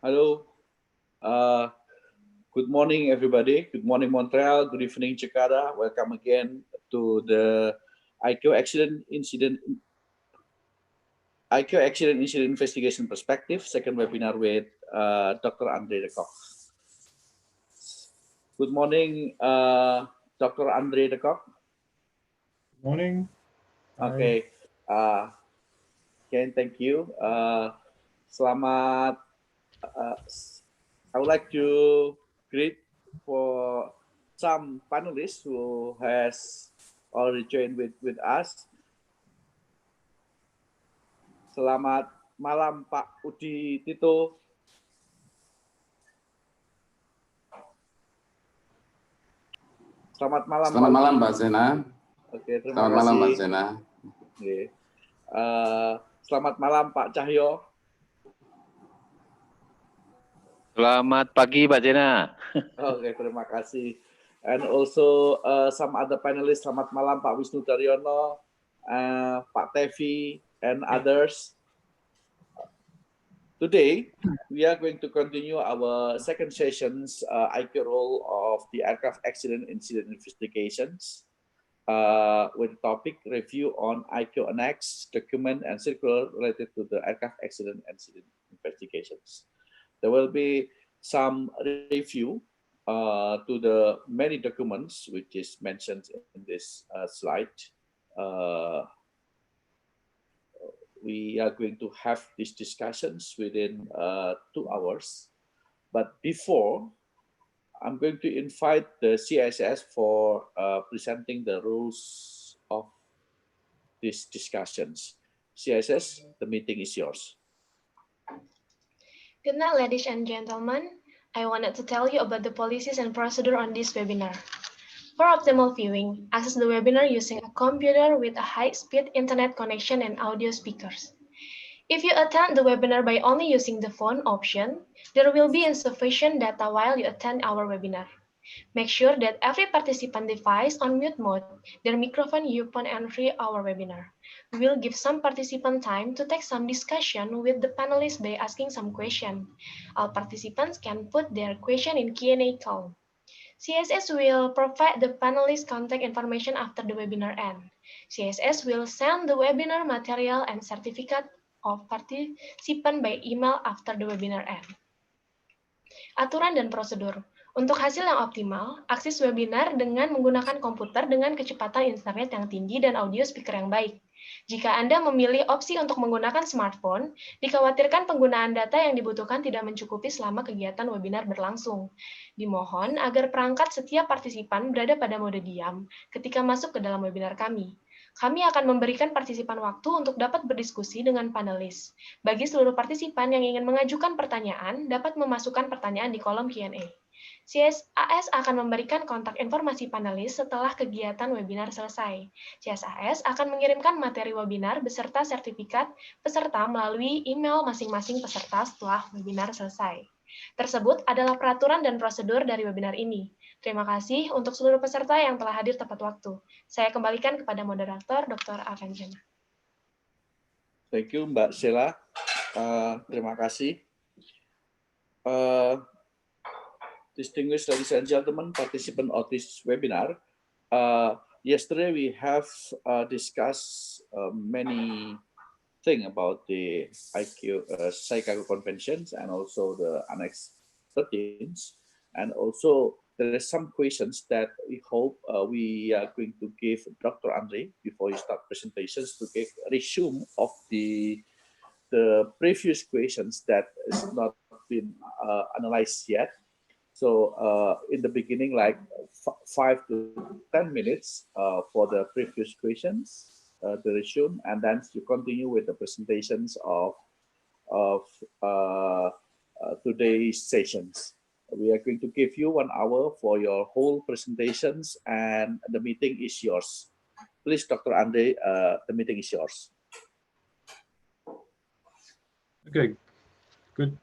Hello. Uh, Good morning, everybody. Good morning, Montreal. Good evening, Jakarta. Welcome again to the ICAO Incident Investigation Perspective, second webinar with Dr. Andre de Kock. Good morning, Dr. Andre de Kock. Morning. Okay. Again, thank you. Selamat. I would like to greet for some panelists who has already joined with us. Selamat malam Pak Udi Tito. Selamat malam. Selamat malam Mbak Zena. Oke, terima Selamat kasih. malam Mbak Zena. Oke. Selamat malam Pak Cahyo. Selamat pagi Pak Zena. Oke, terima kasih. And also some other panelists. Selamat malam Pak Wisnu Daryono, Pak Tevi, and others. Today, we are going to continue our second session's ICAO role of the aircraft accident incident investigations with the topic review on ICAO Annex document and circular related to the aircraft accident incident investigations. There will be some review to the many documents which is mentioned in this slide. We are going to have these discussions within 2 hours. But before, I'm going to invite the CSS for presenting the rules of these discussions. CSS, the meeting is yours. Good night, ladies and gentlemen. I wanted to tell you about the policies and procedure on this webinar. For optimal viewing, access the webinar using a computer with a high-speed internet connection and audio speakers. If you attend the webinar by only using the phone option, there will be insufficient data while you attend our webinar. Make sure that every participant device on mute mode, their microphone upon entry our webinar. We will give some participant time to take some discussion with the panelists by asking some question. All participants can put their question in Q&A column. CSS will provide the panelist contact information after the webinar end. CSS will send the webinar material and certificate of participant by email after the webinar end. Aturan dan prosedur. Untuk hasil yang optimal, akses webinar dengan menggunakan komputer dengan kecepatan internet yang tinggi dan audio speaker yang baik. Jika Anda memilih opsi untuk menggunakan smartphone, dikhawatirkan penggunaan data yang dibutuhkan tidak mencukupi selama kegiatan webinar berlangsung. Dimohon agar perangkat setiap partisipan berada pada mode diam ketika masuk ke dalam webinar kami. Kami akan memberikan partisipan waktu untuk dapat berdiskusi dengan panelis. Bagi seluruh partisipan yang ingin mengajukan pertanyaan, dapat memasukkan pertanyaan di kolom Q&A. CSAS akan memberikan kontak informasi panelis setelah kegiatan webinar selesai. CSAS akan mengirimkan materi webinar beserta sertifikat peserta melalui email masing-masing peserta setelah webinar selesai. Tersebut adalah peraturan dan prosedur dari webinar ini. Terima kasih untuk seluruh peserta yang telah hadir tepat waktu. Saya kembalikan kepada moderator Dr. Akanjana. Thank you, Mbak Sheila. Terima kasih. Distinguished ladies and gentlemen, participants of this webinar, yesterday we have discussed many things about the ICAO conventions and also the Annex 13, and also there are some questions that we hope we are going to give Dr. Andre before you start presentations to give a resume of the previous questions that is not been analyzed yet. So in the beginning, like 5 to 10 minutes for the previous questions, the resume, and then you continue with the presentations of today's sessions. We are going to give you 1 hour for your whole presentations, and the meeting is yours. Please, Dr. Andre, the meeting is yours. Okay. Good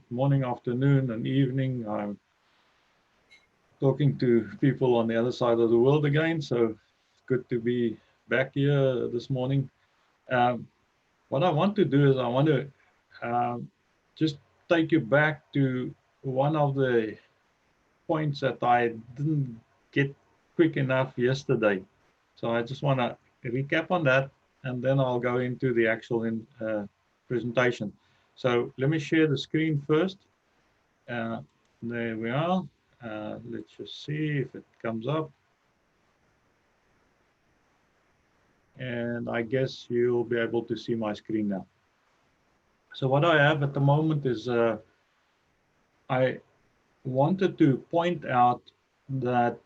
morning, afternoon, and evening. I'm talking to people on the other side of the world again, so it's good to be back here this morning. What I want to do is I want to just take you back to one of the points that I didn't get quick enough yesterday. So I just want to recap on that, and then I'll go into the actual presentation. So let me share the screen first. There we are. Let's just see if it comes up. And I guess you'll be able to see my screen now. So what I have at the moment is I wanted to point out that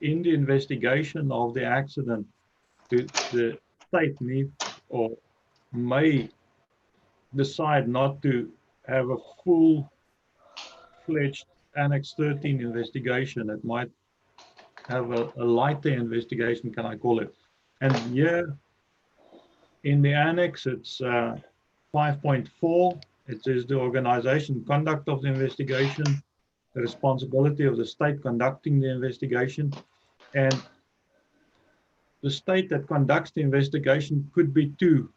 in the investigation of the accident, the state need or may decide not to have a full-fledged Annex 13 investigation. It might have a lighter investigation, can I call it. And here in the annex, it's 5.4. It says the organization conduct of the investigation, the responsibility of the state conducting the investigation, and the state that conducts the investigation could be 2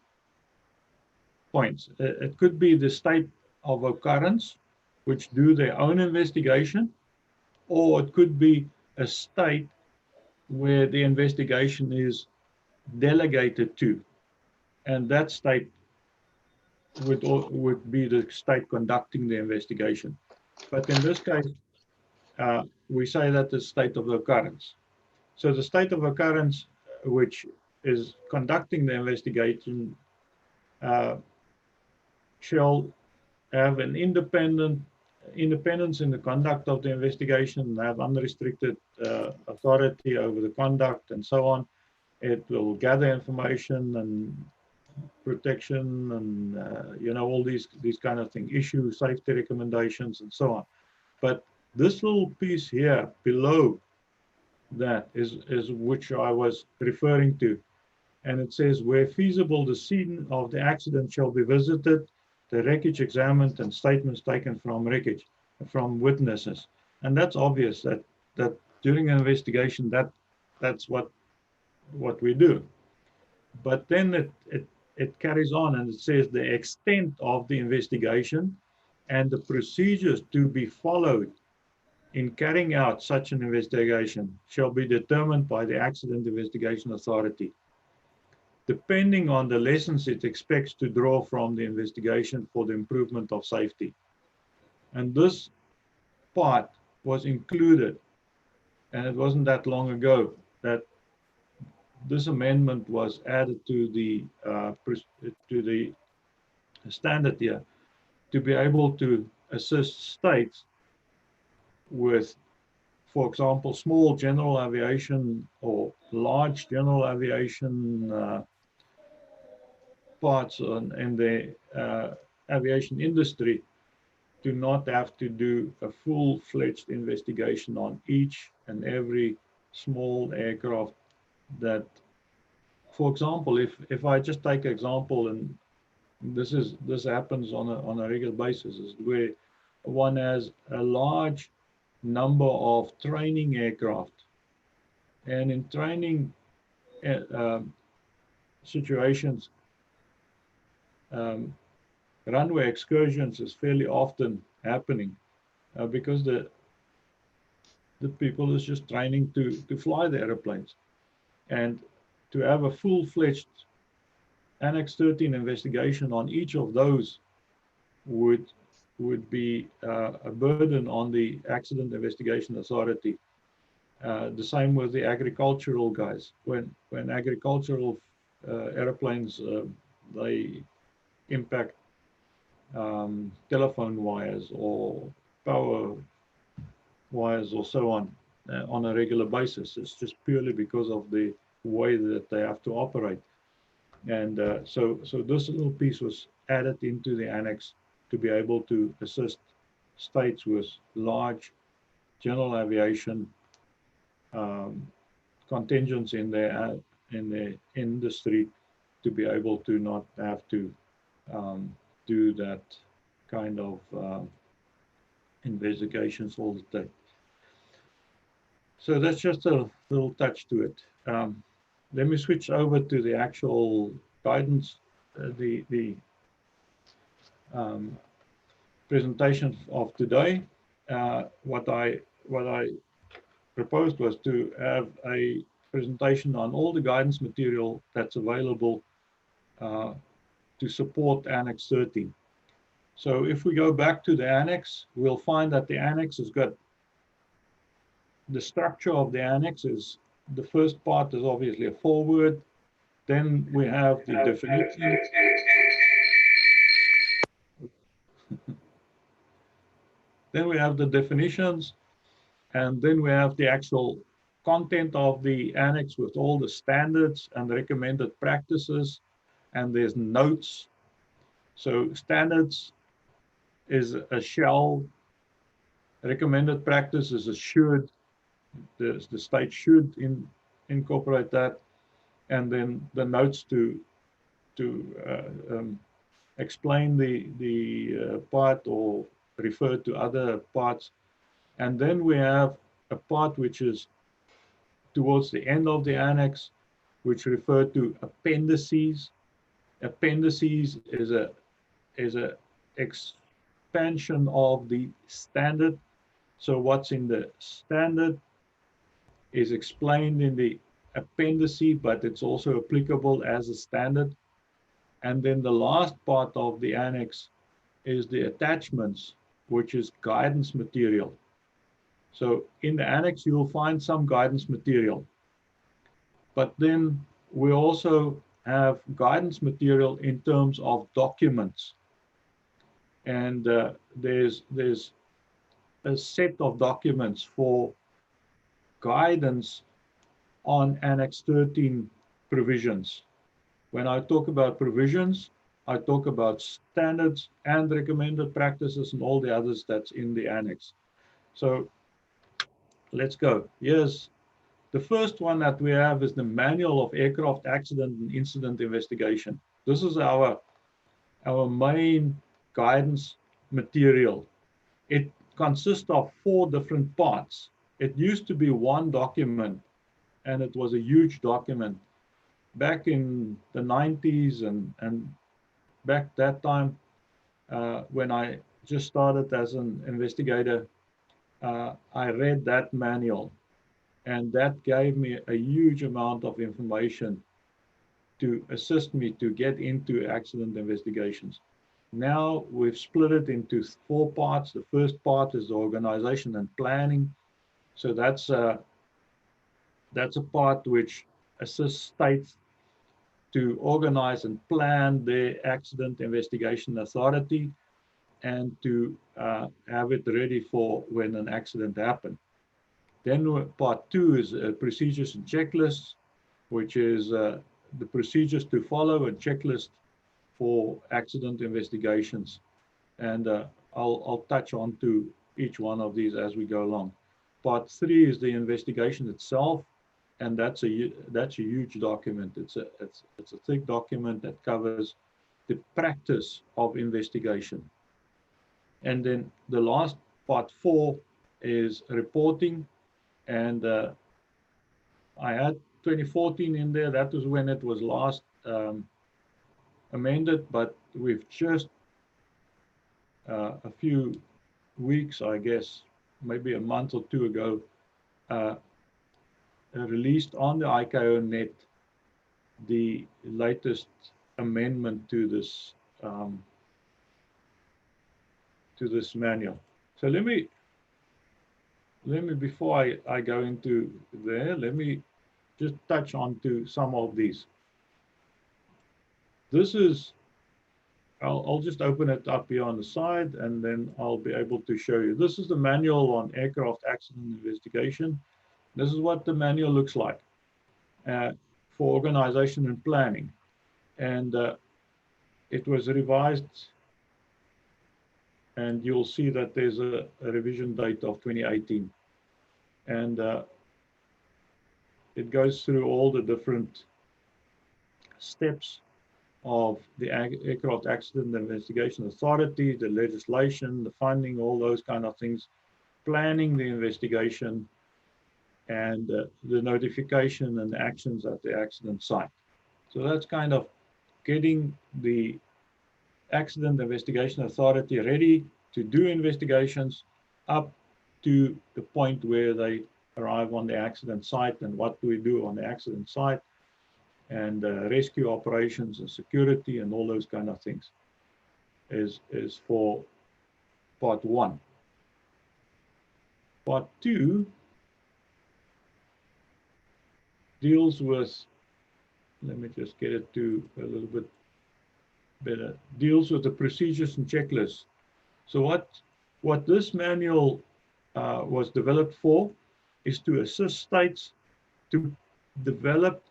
points. It could be the state of occurrence, which do their own investigation, or it could be a state where the investigation is delegated to, and that state would be the state conducting the investigation. But in this case, we say that the state of occurrence. So the state of occurrence, which is conducting the investigation, shall have an independence in the conduct of the investigation, have unrestricted authority over the conduct, and so on. It will gather information and protection and all these kind of things, issue safety recommendations and so on. But this little piece here below that is which I was referring to, and it says where feasible the scene of the accident shall be visited, the wreckage examined, and statements taken from wreckage from witnesses. And that's obvious that during an investigation that's what we do. But then it carries on and it says the extent of the investigation and the procedures to be followed in carrying out such an investigation shall be determined by the Accident Investigation Authority, depending on the lessons it expects to draw from the investigation for the improvement of safety. And this part was included, and it wasn't that long ago that this amendment was added to the standard here to be able to assist states with, for example, small general aviation or large general aviation parts in the aviation industry, to not have to do a full-fledged investigation on each and every small aircraft that, for example, if I just take an example, and this happens on a regular basis, is where one has a large number of training aircraft, and in training situations, runway excursions is fairly often happening because the people is just training to fly the airplanes, and to have a full-fledged Annex 13 investigation on each of those would be a burden on the Accident Investigation Authority. The same with the agricultural guys. When agricultural airplanes they impact telephone wires or power wires or so on a regular basis, it's just purely because of the way that they have to operate. And so this little piece was added into the annex to be able to assist states with large general aviation contingents in their industry, to be able to not have to do that kind of investigations all the time. So that's just a little touch to it. Let me switch over to the actual guidance. The presentation of today. What I proposed was to have a presentation on all the guidance material that's available to support Annex 13. So if we go back to the Annex, we'll find that the Annex has got the structure of the Annex is the first part is obviously a foreword. Then we have the definition. Then we have the definitions, and then we have the actual content of the Annex with all the standards and recommended practices, and there's notes. So standards is a shall, recommended practice is a should, the state should incorporate that, and then the notes to explain the part or refer to other parts. And then we have a part which is towards the end of the Annex, which refer to appendices. Appendices is a expansion of the standard. So what's in the standard is explained in the appendice, but it's also applicable as a standard. And then the last part of the Annex is the attachments, which is guidance material. So in the Annex, you will find some guidance material. But then we also have guidance material in terms of documents. And there's a set of documents for guidance on Annex 13 provisions. When I talk about provisions, I talk about standards and recommended practices and all the others that's in the Annex. So let's go. Yes, the first one that we have is the Manual of Aircraft Accident and Incident Investigation. This is our main guidance material. It consists of 4 different parts. It used to be one document, and it was a huge document. Back in the 90s and back that time, when I just started as an investigator, I read that manual, and that gave me a huge amount of information to assist me to get into accident investigations. Now we've split it into 4 parts. The first part is the organization and planning. So that's a part which assists states to organize and plan their accident investigation authority and to have it ready for when an accident happened. Then part 2 is procedures and checklists, which is the procedures to follow, a checklist for accident investigations. And I'll touch on to each one of these as we go along. Part 3 is the investigation itself, and that's a huge document. It's a thick document that covers the practice of investigation. And then the last part 4 is reporting, and I had 2014 in there. That was when it was last amended, but we've just a few weeks, I guess, maybe a month or 2 ago, released on the ICAO net the latest amendment to this manual. So let me before I go into there, let me just touch on to some of these. This is, I'll just open it up here on the side, and then I'll be able to show you. This is the manual on aircraft accident investigation. This is what the manual looks like for organization and planning. And it was revised, and you'll see that there's a revision date of 2018. And it goes through all the different steps of the Aircraft Accident Investigation Authority, the legislation, the funding, all those kind of things, planning the investigation, and the notification and actions at the accident site. So that's kind of getting the accident investigation authority ready to do investigations up to the point where they arrive on the accident site, and what do we do on the accident site, and rescue operations and security and all those kind of things is for part 1. Part 2 deals with, let me just get it to a little bit better, deals with the procedures and checklists. So what this manual was developed for is to assist states to develop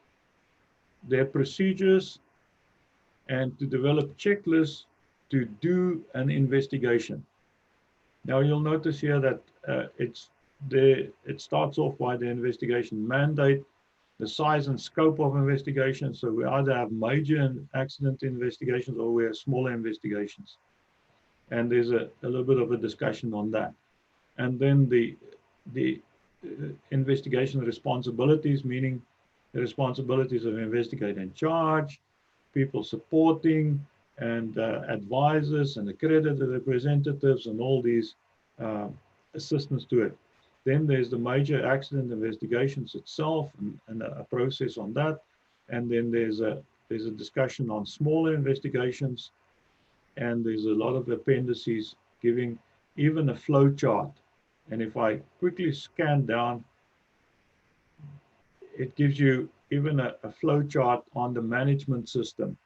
their procedures and to develop checklists to do an investigation. Now you'll notice here that it starts off by the investigation mandate, the size and scope of investigation. So we either have major accident investigations or we have smaller investigations. And there's a little bit of a discussion on that. And then the investigation responsibilities, meaning the responsibilities of investigator in charge, people supporting, and advisors and accredited representatives and all these assistants to it. Then there's the major accident investigations itself and a process on that. And then there's a discussion on smaller investigations, and there's a lot of appendices giving even a flow chart. And if I quickly scan down, it gives you even a flow chart on the management system.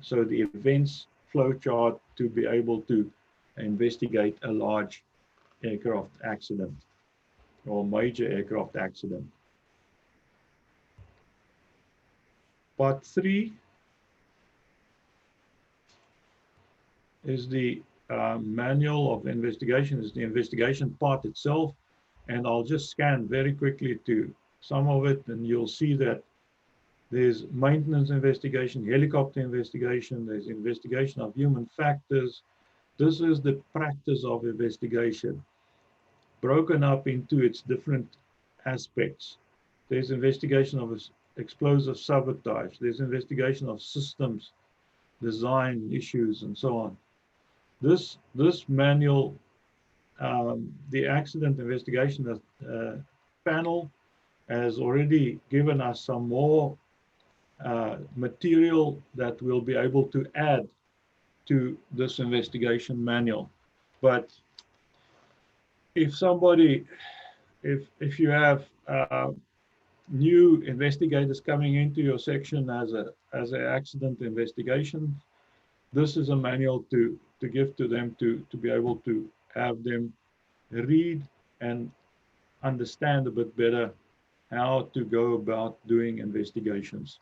So the events flow chart to be able to investigate a large aircraft accident or major aircraft accident. Part 3 is the manual of investigation, is the investigation part itself. And I'll just scan very quickly to some of it, and you'll see that there's maintenance investigation, helicopter investigation, there's investigation of human factors. This is the practice of investigation, broken up into its different aspects. There's investigation of explosive sabotage, there's investigation of systems, design issues, and so on. This manual, the accident investigation panel has already given us some more material that we'll be able to add to this investigation manual. But if somebody, if you have new investigators coming into your section as an accident investigation, this is a manual to give to them to be able to have them read and understand a bit better how to go about doing investigations.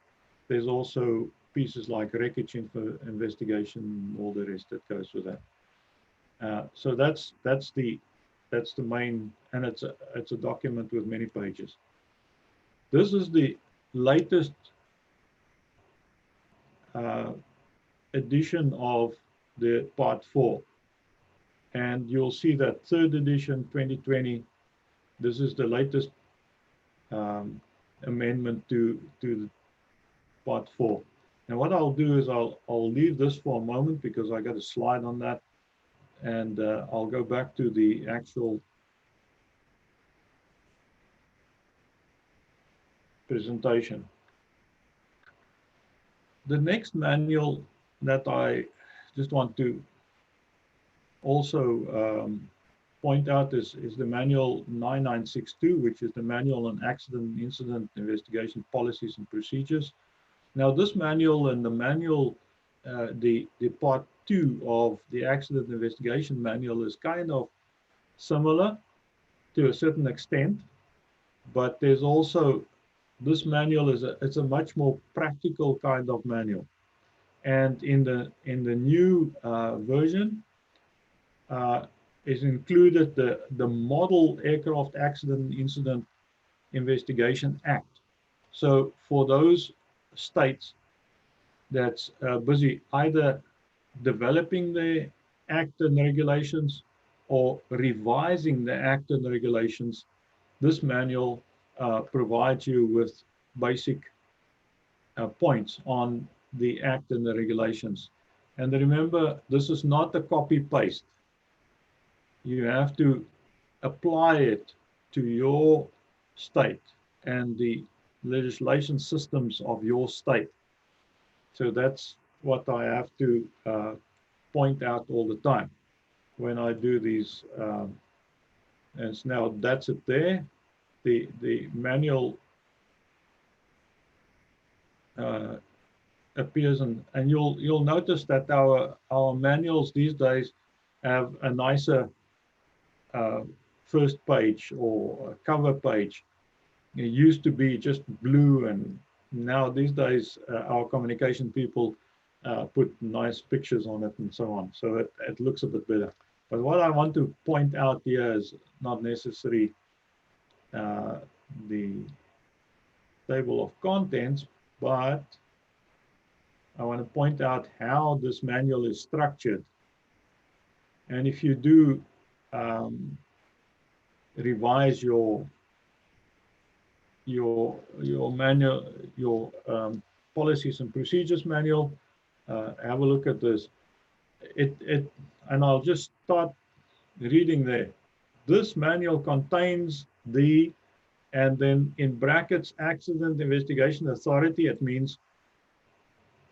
There's also pieces like wreckage investigation, all the rest that goes with that. So that's the main, and it's a document with many pages. This is the latest edition of the part 4, and you'll see that 3rd edition 2020. This is the latest amendment to the part 4. Now what I'll do is I'll leave this for a moment because I got a slide on that, and I'll go back to the actual presentation. The next manual that I just want to also point out is the manual 9962, which is the manual on accident and incident investigation policies and procedures. Now this manual and the manual, the part 2 of the accident investigation manual is kind of similar to a certain extent, but there's also, this manual it's a much more practical kind of manual. And in the new version is included the Model Aircraft Accident Incident Investigation Act. So for those states that's busy either developing the act and regulations or revising the act and regulations, this manual provides you with basic points on the act and the regulations. And remember, this is not a copy paste. You have to apply it to your state and the legislation systems of your state. So that's what I have to point out all the time when I do these. And so now that's it there. The manual appears, and you'll notice that our manuals these days have a nicer first page or cover page. It used to be just blue, and now these days our communication people put nice pictures on it and so on, so it looks a bit better. But what I want to point out here is not necessarily the table of contents, but I want to point out how this manual is structured. And if you do revise your manual, your policies and procedures manual, have a look at this. And I'll just start reading there. This manual contains the, and then in brackets, Accident Investigation Authority. It means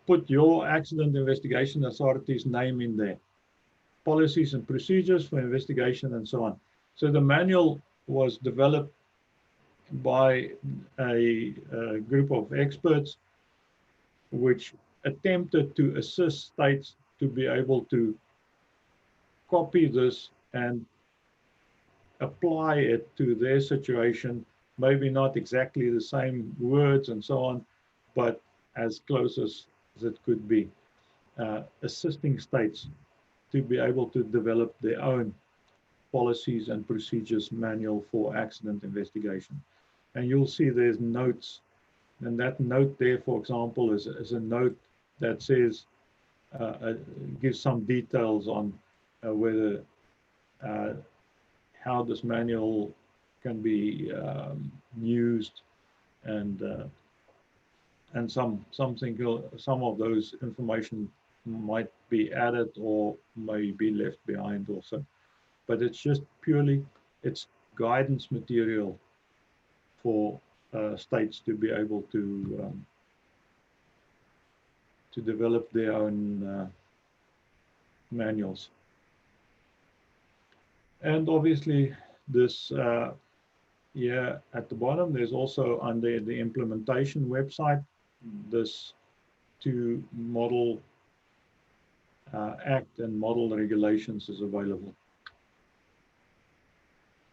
put your Accident Investigation Authority's name in there. Policies and procedures for investigation and so on. So the manual was developed by a group of experts which attempted to assist states to be able to copy this and apply it to their situation, maybe not exactly the same words and so on, but as close as it could be, assisting states to be able to develop their own policies and procedures manual for accident investigation. And you'll see there's notes, and that note there, for example, is a note that says, gives some details on whether how this manual can be used, and some of those information might be added or may be left behind also. But it's just purely, it's guidance material for states to be able to develop their own manuals. And obviously this here at the bottom, there's also under the implementation website, this two model act and model regulations is available.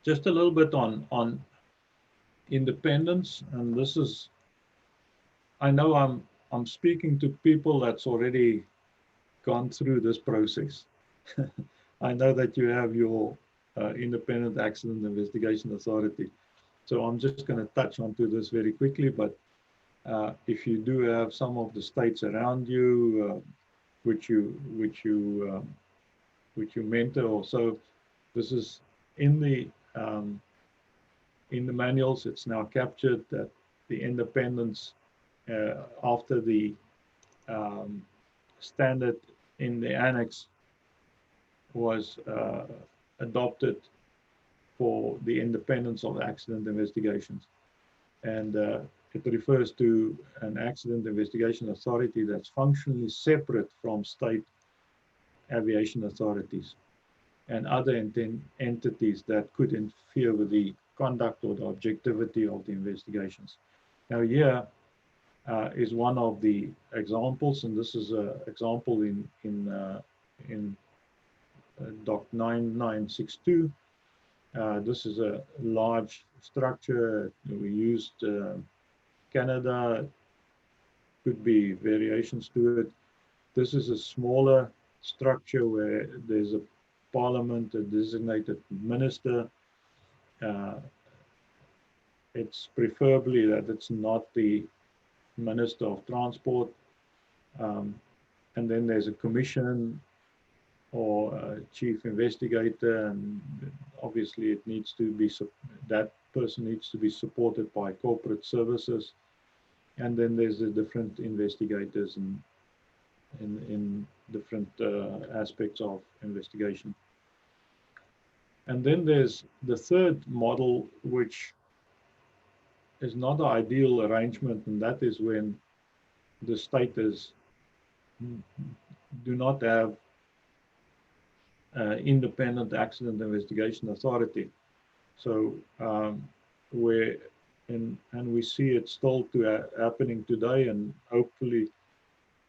Just a little bit on independence, and this is, I know I'm speaking to people that's already gone through this process. I know that you have your Independent Accident Investigation Authority. So I'm just going to touch onto this very quickly, but if you do have some of the states around you, which you mentor or so, this is in the manuals. It's now captured that the independence after the standard in the Annex was adopted for the independence of accident investigations. And it refers to an accident investigation authority that's functionally separate from state aviation authorities and other entities that could interfere with the conduct or the objectivity of the investigations. Now here is one of the examples, and this is an example in Doc 9962. This is a large structure. We used Canada, could be variations to it. This is a smaller structure where there's a parliament, a designated minister. It's preferably that it's not the Minister of Transport. And then there's a commission or a chief investigator, and obviously it needs to be, that person needs to be supported by corporate services. And then there's the different investigators and in different aspects of investigation. And then there's the third model, which is not an ideal arrangement, and that is when the state do not have independent accident investigation authority. So where and we see it still happening today, and hopefully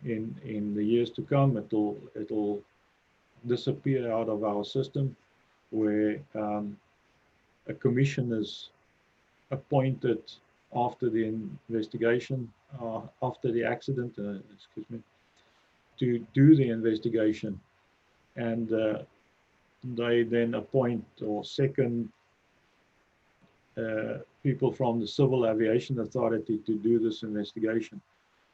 in the years to come it'll disappear out of our system, where a commission is appointed after the investigation, after the accident, excuse me, to do the investigation, and they then appoint or second people from the Civil Aviation Authority to do this investigation.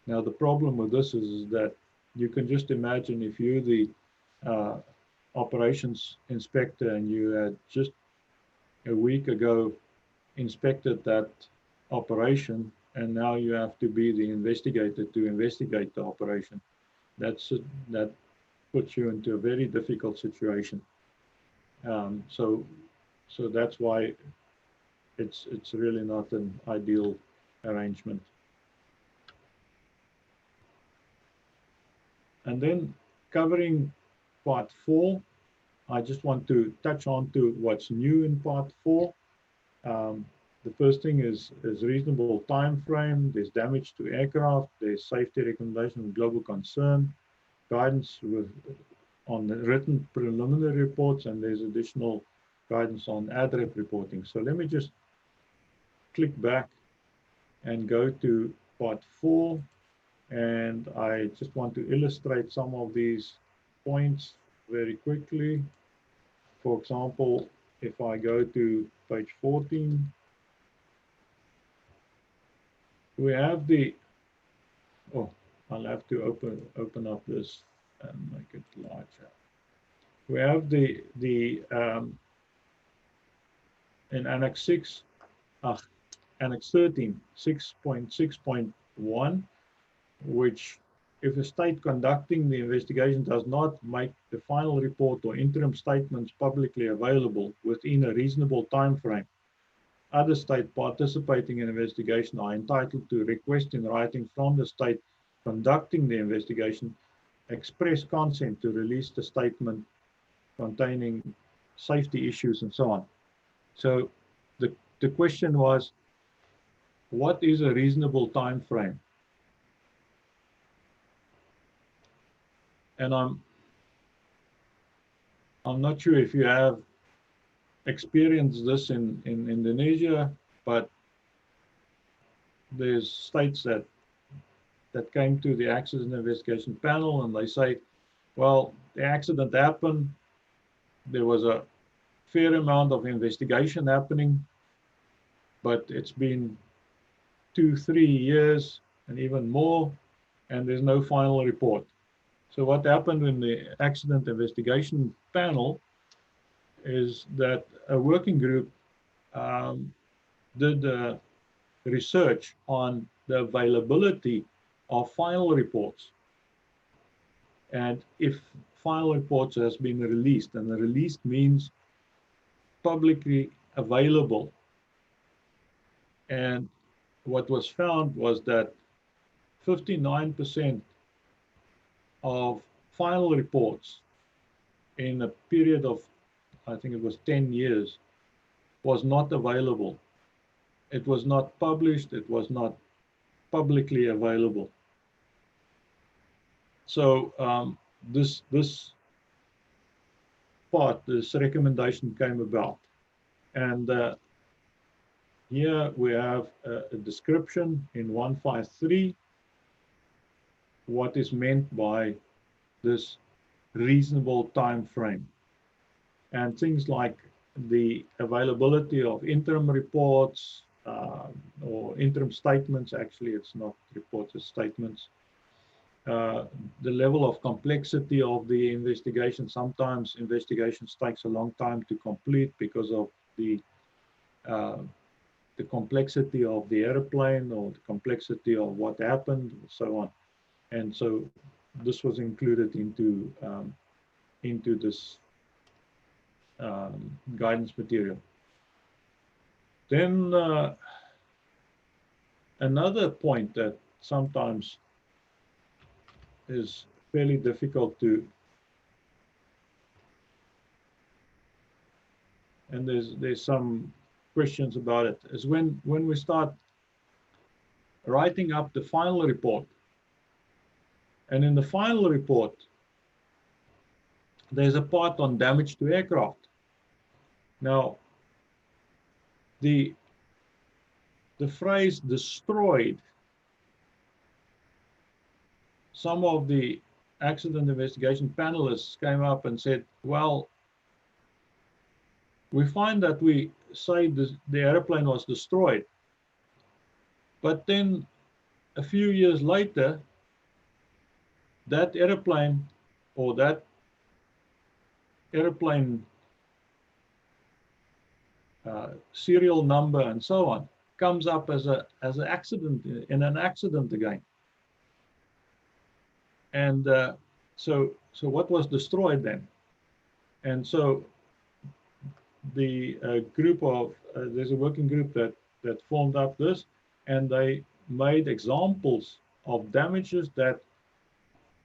Now, the problem with this is that you can just imagine if you're the operations inspector and you had just a week ago inspected that operation, and now you have to be the investigator to investigate the operation. That puts you into a very difficult situation. So that's why it's really not an ideal arrangement. And then covering part 4, I just want to touch on to what's new in part 4. The first thing is reasonable time frame. There's damage to aircraft. There's safety recommendation and global concern, guidance on the written preliminary reports, and there's additional guidance on ADREP reporting. So let me just click back and go to part 4, and I just want to illustrate some of these points very quickly. For example, if I go to page 14, we have the, oh, I'll have to open up this and make it larger. We have the in Annex 6, Annex 13, 6.6.1, which if a state conducting the investigation does not make the final report or interim statements publicly available within a reasonable time frame, other states participating in investigation are entitled to request in writing from the state conducting the investigation express consent to release the statement containing safety issues and so on. So the question was, what is a reasonable time frame? And I'm not sure if you have experienced this in Indonesia, but there's states that came to the accident investigation panel and they say, well, the accident happened, there was a fair amount of investigation happening, but it's been 2-3 years and even more, and there's no final report. So what happened in the accident investigation panel is that a working group did research on the availability of final reports. And if final reports has been released, and the released means publicly available. And what was found was that 59% of final reports in a period of, I think it was 10 years, was not available. It was not published, it was not publicly available. So this recommendation came about. And here we have a description in 153 what is meant by this reasonable time frame. And things like the availability of interim reports or interim statements, actually it's not reports, it's statements. The level of complexity of the investigation. Sometimes investigations takes a long time to complete because of the complexity of the airplane or the complexity of what happened and so on. And so this was included into this guidance material. Then another point that sometimes is fairly difficult to, and there's some questions about it, is when we start writing up the final report. And in the final report, there's a part on damage to aircraft. Now, the phrase destroyed, some of the accident investigation panelists came up and said, well, we find that we say the airplane was destroyed, but then a few years later, that airplane or that airplane serial number and so on comes up as an accident, in an accident again. And so what was destroyed then? And so the group of, there's a working group that formed up this, and they made examples of damages that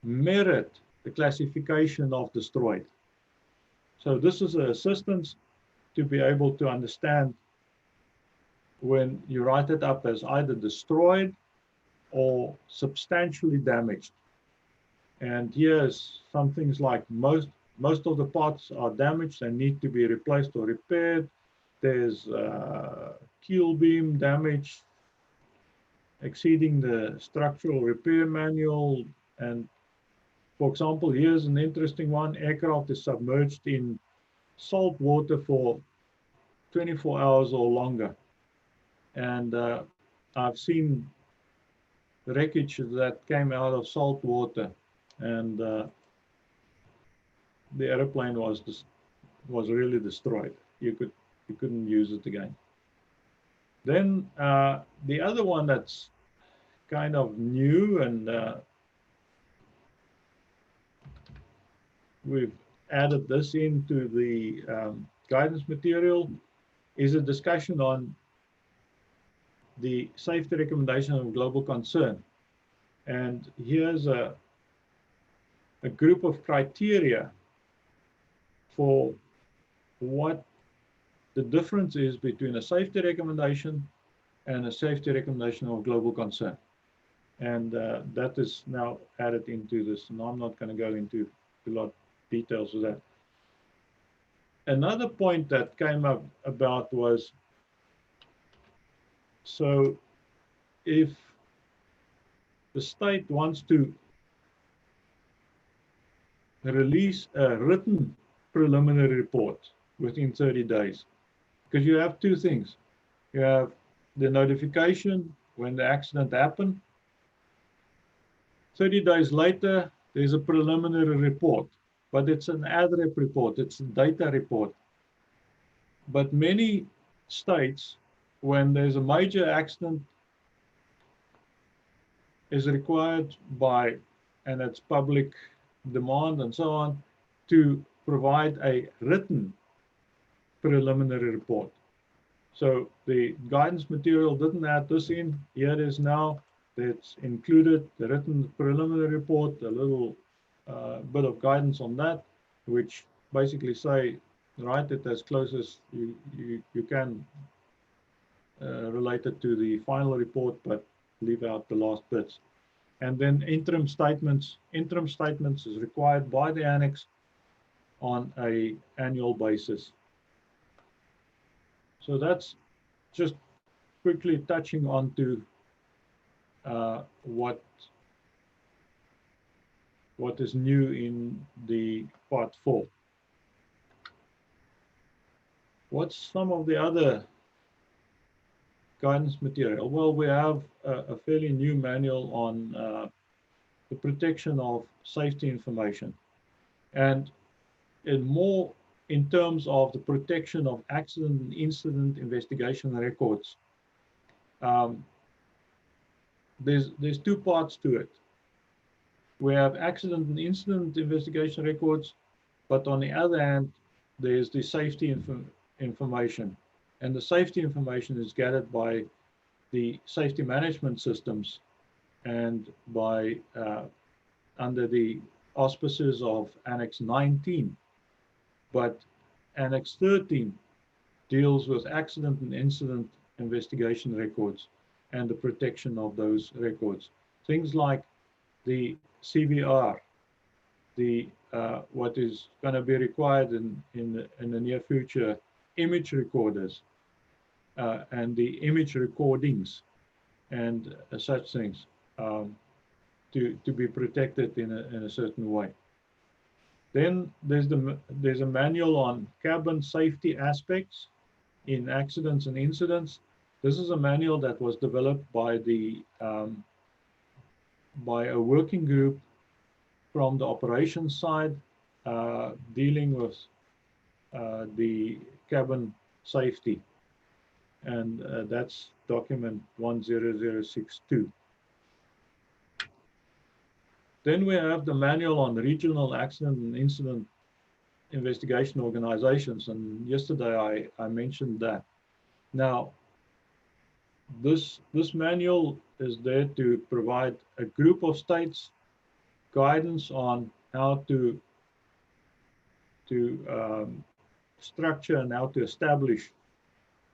merit the classification of destroyed. So this is an assistance to be able to understand when you write it up as either destroyed or substantially damaged. And here's some things like most of the parts are damaged and need to be replaced or repaired. There's keel beam damage exceeding the structural repair manual. And for example, here's an interesting one. Aircraft is submerged in salt water for 24 hours or longer. And I've seen wreckage that came out of salt water, and the airplane was really destroyed. You couldn't use it again. Then the other one that's kind of new, and we've added this into the guidance material, is a discussion on the safety recommendation of global concern. And here's a group of criteria for what the difference is between a safety recommendation and a safety recommendation of global concern. And that is now added into this, and I'm not going to go into a lot of details of that. Another point that came up about was, so if the state wants to release a written preliminary report within 30 days, because you have two things. You have the notification when the accident happened. 30 days later, there's a preliminary report, but it's an ADREP report, it's a data report. But many states, when there's a major accident, is required by, and it's public demand and so on, to provide a written preliminary report. So the guidance material didn't add this in. Here it is now. It's included the written preliminary report, a little bit of guidance on that, which basically say, write it as close as you can related to the final report, but leave out the last bits. And then interim statements. Interim statements is required by the Annex on an annual basis. So that's just quickly touching on to what is new in the part 4. What's some of the other guidance material? Well, we have a fairly new manual on the protection of safety information, and more in terms of the protection of accident and incident investigation records. There's two parts to it. we have accident and incident investigation records, but on the other hand, there's the safety information. And the safety information is gathered by the safety management systems and by under the auspices of Annex 19. But Annex 13 deals with accident and incident investigation records and the protection of those records. Things like the CVR, the what is going to be required in the near future, image recorders, and the image recordings and such things to be protected in a certain way. Then there's a manual on cabin safety aspects in accidents and incidents. This is a manual that was developed by by a working group from the operations side dealing with the cabin safety, and that's document 10062. Then we have the manual on regional accident and incident investigation organizations, and yesterday I mentioned that. Now, this manual is there to provide a group of states guidance on how to structure and how to establish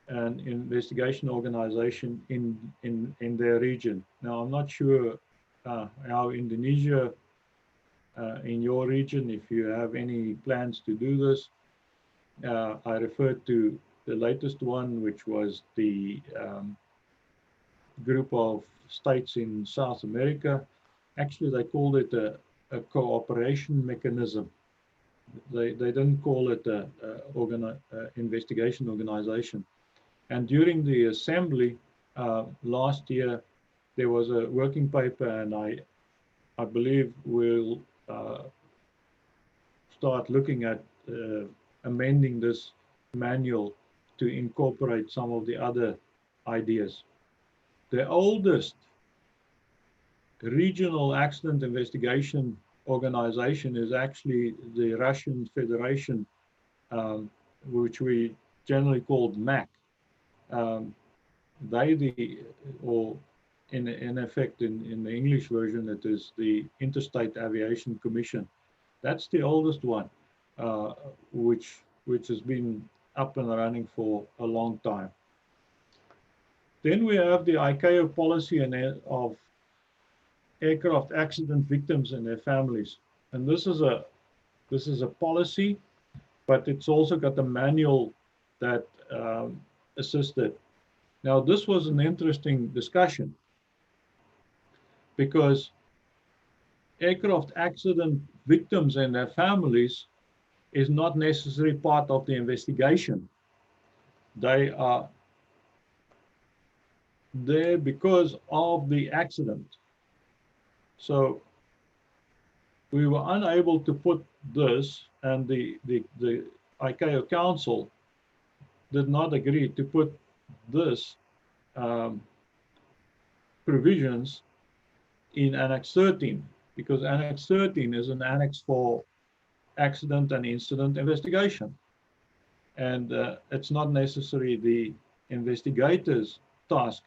an investigation organization in their region. Now, I'm not sure how Indonesia, in your region, if you have any plans to do this. I refer to the latest one, which was the group of states in South America. Actually, they called it a cooperation mechanism. They didn't call it a investigation organization. And during the assembly last year, there was a working paper, and I believe we'll start looking at amending this manual to incorporate some of the other ideas. The oldest regional accident investigation organization is actually the Russian Federation, which we generally called MAC. Or in effect, in the English version, it is the Interstate Aviation Commission. That's the oldest one, which has been up and running for a long time. Then we have the ICAO policy of aircraft accident victims and their families, and this is a policy, but it's also got a manual that assisted. Now, this was an interesting discussion because aircraft accident victims and their families is not necessarily part of the investigation. They are there because of the accident. So we were unable to put this, and the ICAO Council did not agree to put this provisions in Annex 13, because Annex 13 is an annex for accident and incident investigation. And it's not necessarily the investigator's task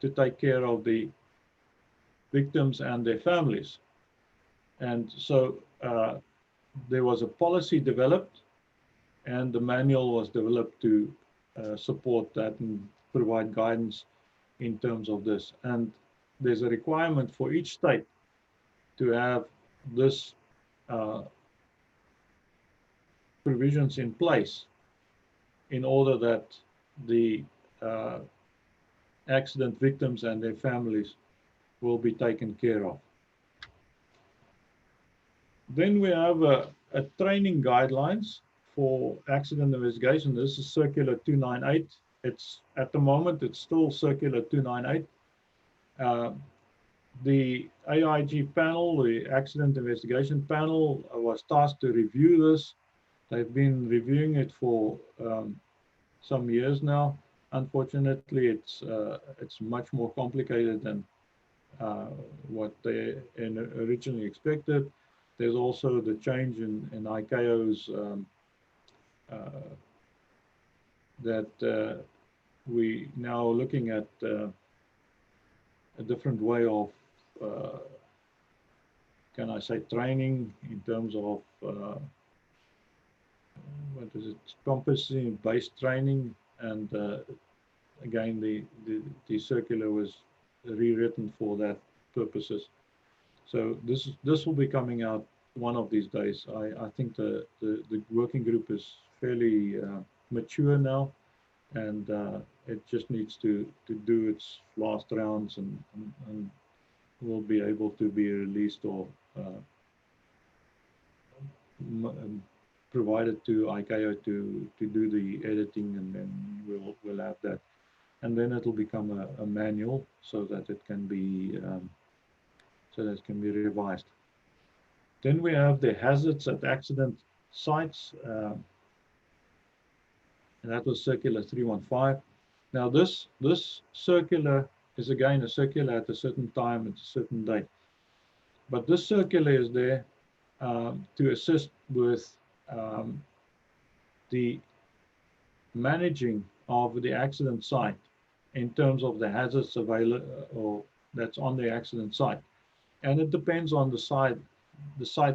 to take care of the victims and their families. And so there was a policy developed, and the manual was developed to support that and provide guidance in terms of this. And there's a requirement for each state to have this provisions in place in order that the accident victims and their families will be taken care of. Then we have a training guidelines for accident investigation. This is Circular 298. It's at the moment, it's still Circular 298. The AIG panel, the Accident Investigation Panel, was tasked to review this. They've been reviewing it for some years now. Unfortunately, it's much more complicated than what they originally expected. There's also the change in ICAO's that we now looking at a different way of, can I say, training in terms of what is it, competency-based training, and again the circular was rewritten for that purposes. So this will be coming out one of these days. I think the working group is fairly mature now, and it just needs to do its last rounds, and will be able to be released or provided to ICAO to do the editing, and then we'll have that, and then it'll become a manual so that it can be revised. Then we have the hazards at accident sites, and that was circular 315. Now this circular is again a circular at a certain time at a certain date, but this circular is there to assist with the managing of the accident site in terms of the hazards available or that's on the accident site, and it depends on the site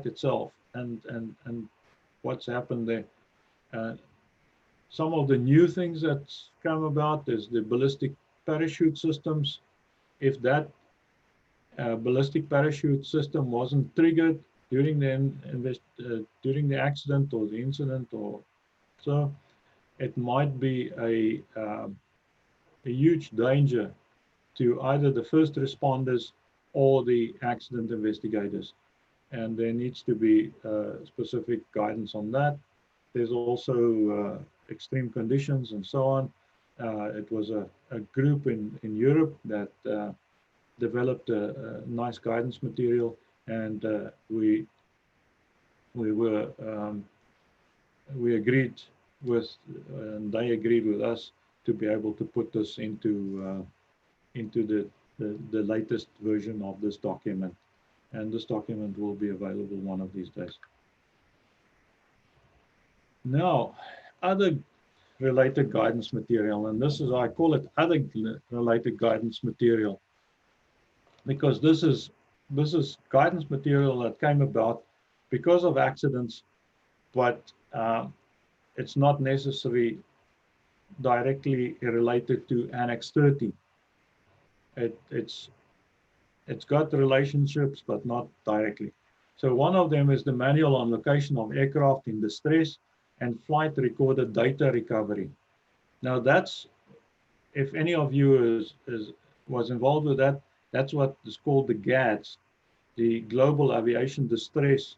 itself and what's happened there. Some of the new things that's come about is the ballistic parachute systems. If that ballistic parachute system wasn't triggered during the accident or the incident, or so, it might be a huge danger to either the first responders or the accident investigators, and there needs to be specific guidance on that. There's also extreme conditions and so on. It was a group in Europe that developed a nice guidance material, and we agreed with, and they agreed with us to be able to put this into the latest version of this document, and this document will be available one of these days. Now, other related guidance material, and this is, I call it other related guidance material, because this is guidance material that came about because of accidents, but it's not necessarily directly related to Annex 30. It's got relationships, but not directly. So one of them is the manual on location of aircraft in distress and flight recorder data recovery. Now that's, if any of you was involved with that, that's what is called the GADS, the Global Aviation Distress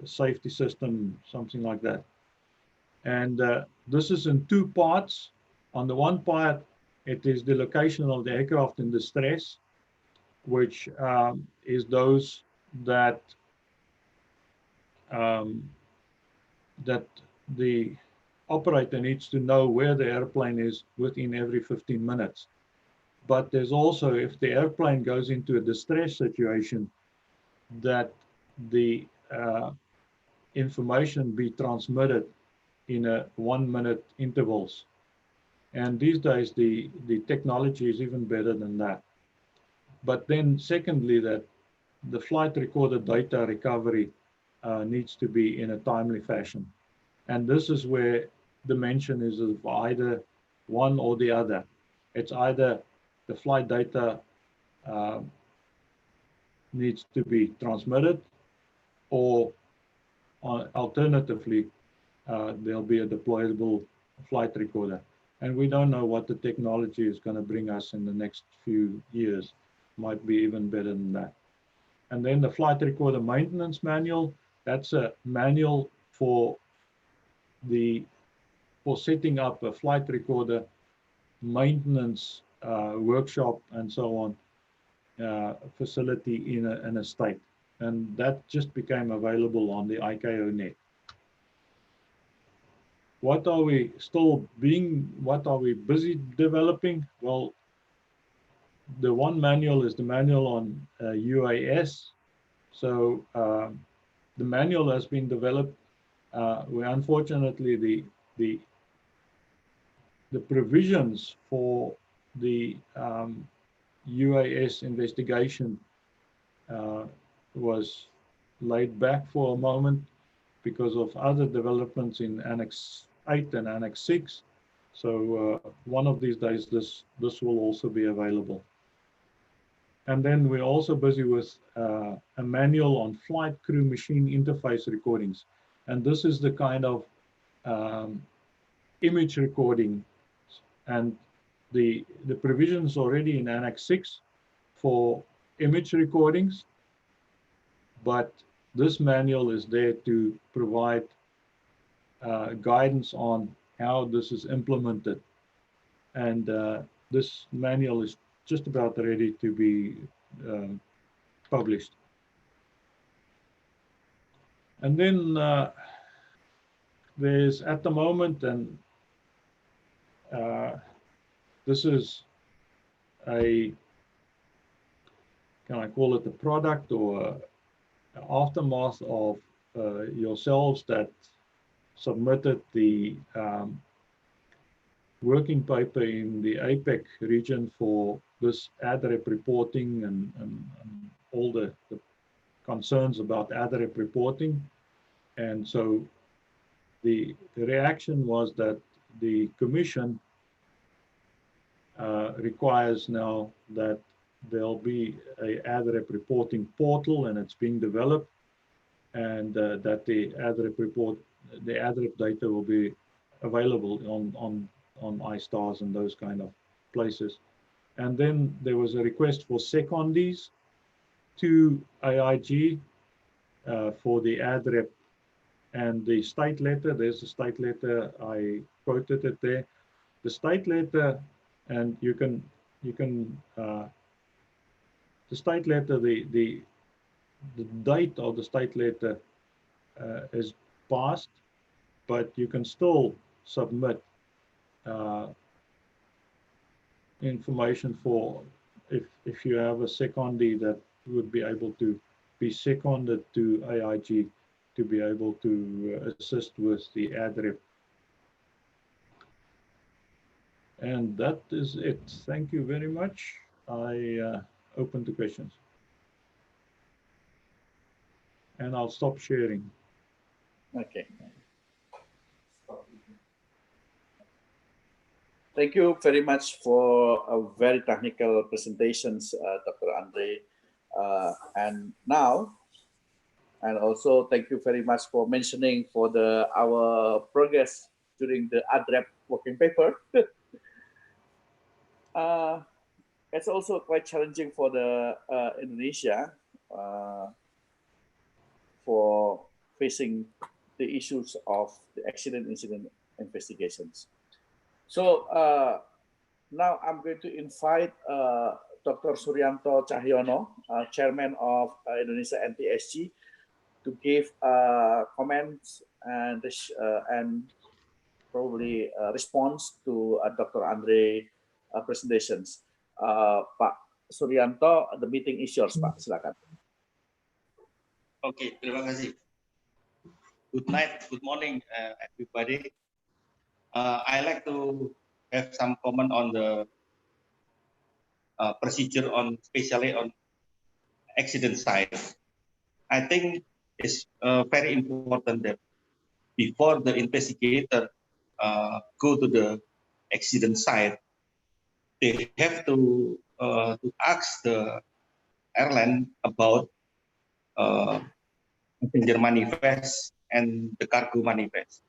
Safety System, something like that. And this is in two parts. On the one part, it is the location of the aircraft in distress, which is those that that the operator needs to know where the airplane is within every 15 minutes. But there's also, if the airplane goes into a distress situation, that the information be transmitted in a 1 minute intervals. And these days, the technology is even better than that. But then secondly, that the flight recorder data recovery needs to be in a timely fashion. And this is where the mention is of either one or the other. It's either the flight data needs to be transmitted, or alternatively, there'll be a deployable flight recorder. And we don't know what the technology is going to bring us in the next few years. Might be even better than that. And then the flight recorder maintenance manual, that's a manual for setting up a flight recorder maintenance workshop and so on facility in a state. And that just became available on the ICAO net. What are we busy developing? Well, the one manual is the manual on UAS. So the manual has been developed. Unfortunately, the provisions for the UAS investigation was laid back for a moment because of other developments in Annex 8 and Annex 6. So one of these days, this will also be available. And then we're also busy with a manual on flight crew machine interface recordings. And this is the kind of image recording, and the provisions already in Annex 6 for image recordings, but this manual is there to provide guidance on how this is implemented. And this manual is just about ready to be published. And then there's at the moment, and this is a, can I call it a product or aftermath of yourselves that submitted the working paper in the APEC region for this ADREP reporting and all the concerns about ADREP reporting. And so the reaction was that the Commission requires now that there'll be a ADREP reporting portal, and it's being developed, and that the ADREP report, the ADREP data will be available on iStars and those kind of places. And then there was a request for secondees to AIG for the ADREP and the state letter. There's the state letter, I quoted it there. The state letter, and you can the state letter, the date of the state letter is passed, but you can still submit information for if you have a secondee that would be able to be seconded to AIG to be able to assist with the ADREP. And that is it. Thank you very much. I open to questions. And I'll stop sharing. Okay. Thank you very much for a very technical presentations, Dr. Andre. And now, and also thank you very much for mentioning for our progress during the ADREP working paper. It's also quite challenging for the Indonesia for facing the issues of the incident investigations. So now I'm going to invite Dr. Suryanto Cahyono, Chairman of Indonesia NTSG, to give comments and probably response to Dr. Andre presentations. Pak Suryanto, the meeting is yours, Pak. Silakan. Oke, terima kasih. Good night, good morning, everybody. I like to have some comment on the procedure especially on accident side. I think it's very important that before the investigator go to the accident site, they have to ask the airline about passenger manifest and the cargo manifest.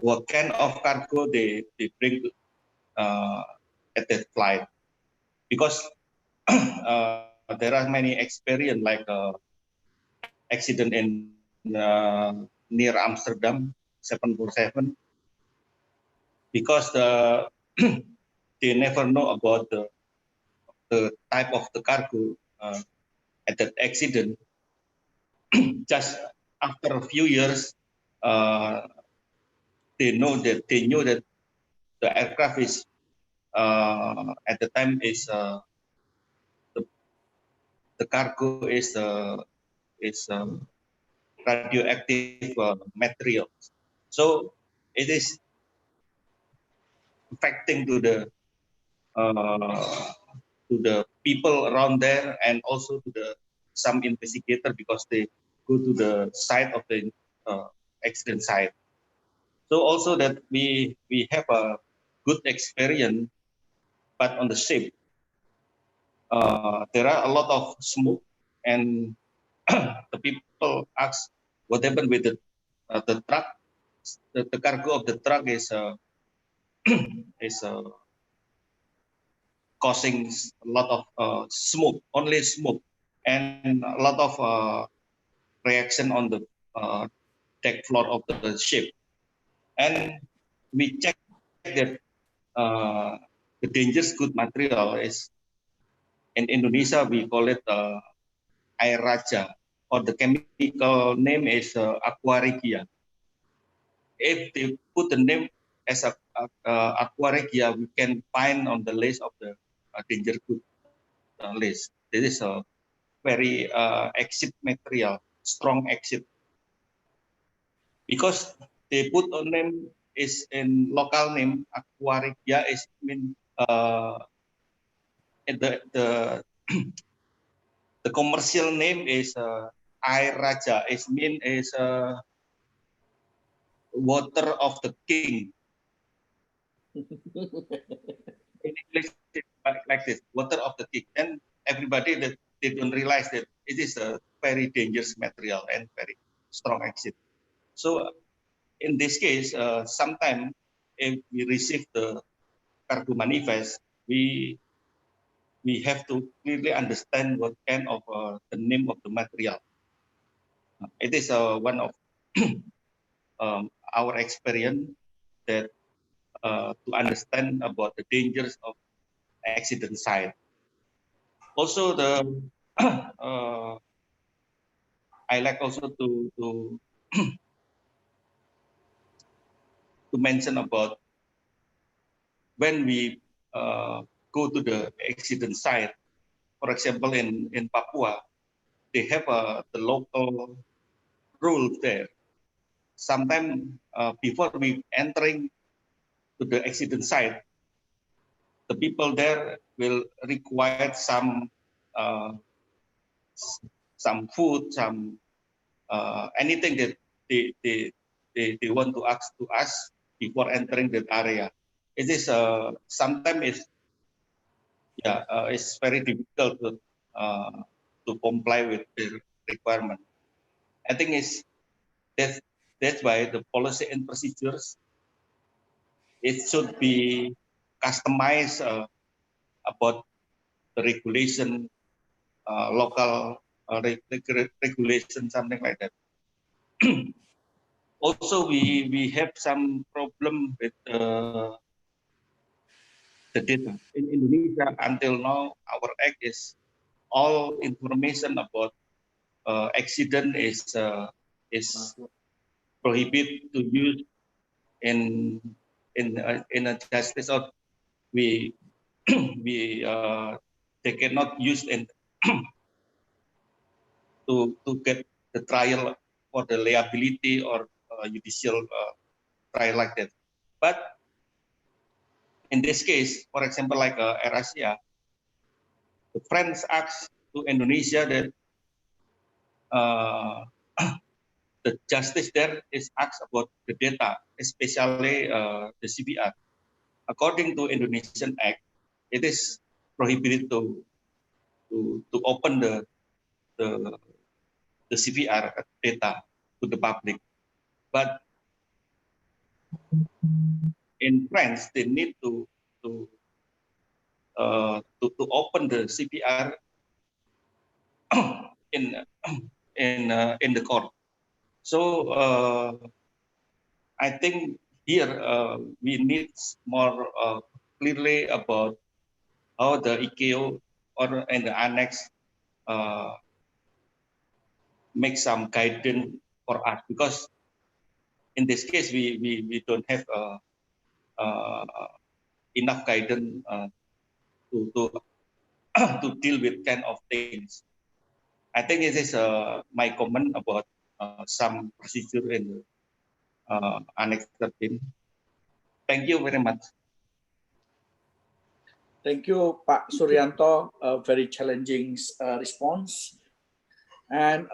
What kind of cargo they bring at that flight? Because there are many experience like accident in near Amsterdam 747, because they never know about the type of the cargo at that accident. Just after a few years, they knew that the aircraft is at the time is the cargo is radioactive materials. So it is affecting to the people around there, and also to the some investigator, because they go to the site of the accident site. So also that we have a good experience, but on the ship there are a lot of smoke, and the people ask what happened with the truck. The cargo of the truck is is causing a lot of smoke, only smoke, and a lot of reaction on the deck floor of the ship. And we check that the dangerous good material is, in Indonesia we call it air raja, or the chemical name is aqua regia. If they put the name as aqua regia, we can find on the list of the danger good list. This is a very exit material, strong exit, because they put a name is in local name aqua regia is mean the the commercial name is air raja, is mean is water of the king. In English, like this, water of the king. And everybody that they don't realize that it is a very dangerous material and very strong exit. So in this case, sometimes if we receive the cargo manifest, we have to clearly understand what kind of the name of the material. It is one of our experience that to understand about the dangers of accident site. Also, the I like also to mention about when we go to the accident site. For example, in Papua, they have the local rule there. Sometimes before we entering to the accident site, the people there will require uh, some food, some anything that they want to ask to us before entering that area. It is sometimes it's very difficult to comply with the requirement. I think that's why the policy and procedures, it should be customized about the regulation, local regulation, something like that. Also, we have some problem with the data in Indonesia. Until now, our act is all information about accident is prohibited to use in a justice, or we we they cannot use in to get the trial for the liability or judicial trial like that. But in this case, for example, like AirAsia, the friends asked to Indonesia that uh, the justice there is asked about the data, especially the CPR. According to Indonesian Act, it is prohibited to open the the CPR data to the public. But in France, they need to to open the CPR in in the court. So I think here we need more clearly about how the ICAO or in the annex make some guidance for us, because in this case we don't have uh, enough guidance to to deal with kind of things. I think it is my comment about some procedure in the Annex 13. Thank you very much. Thank you, Pak Suryanto. A very challenging response. And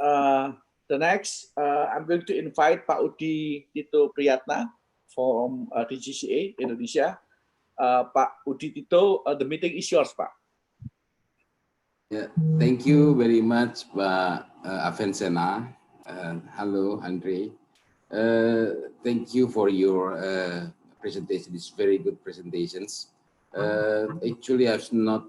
the next, I'm going to invite Pak Udi Tito Priyatna from DGCA Indonesia. Pak Udi Tito, the meeting is yours, Pak. Yeah, thank you very much, Pak Avensena. Hello, Andre. Thank you for your presentation. It's very good presentations. Actually, I've not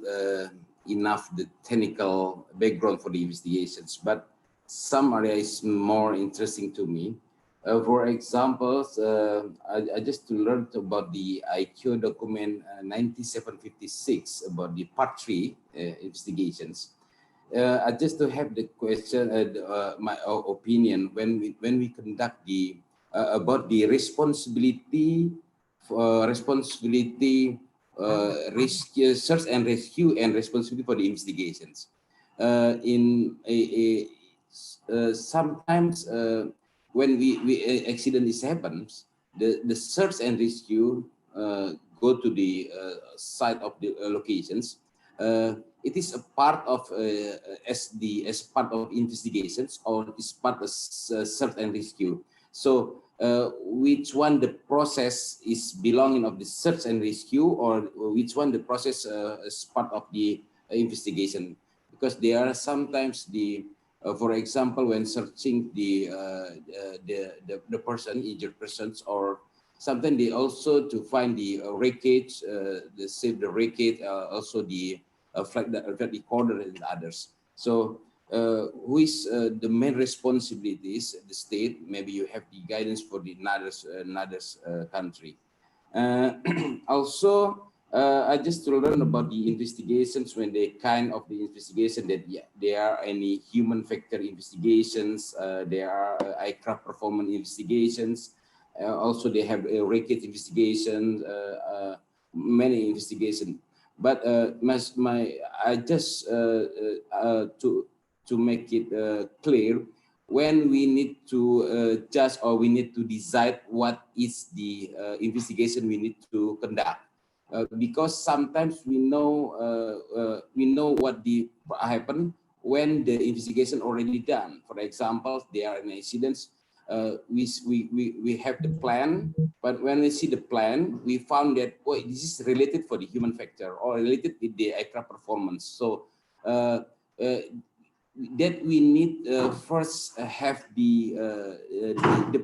enough the technical background for the investigations, but some areas more interesting to me. For example, I just learned about the ICAO document 9756 about the Part 3 investigations. Just to have the question, my opinion, when we conduct the about the responsibility rescue, search and rescue, and responsibility for the investigations. Sometimes when accident happens, the search and rescue go to the site of the locations. It is a part of as part of investigations, or is part of search and rescue. So which one the process is belonging of the search and rescue, or which one the process is part of the investigation? Because there are sometimes the for example, when searching the person, injured persons, or sometimes they also to find the wreckage, they save the wreckage, also the flight recorder and others. So who is the main responsibilities? The state. Maybe you have the guidance for the another country. Also, I just to learn about the investigations, when they kind of the investigation that there are any human factor investigations, there are aircraft performance investigations, also they have a wreckage investigation, many investigations. But I just to make it clear, when we need to judge or we need to decide what is the investigation we need to conduct, because sometimes we know what the happen when the investigation already done. For example, there are accidents. We have the plan, but when we see the plan, we found that this is related for the human factor or related with the aircraft performance. So that we need first have the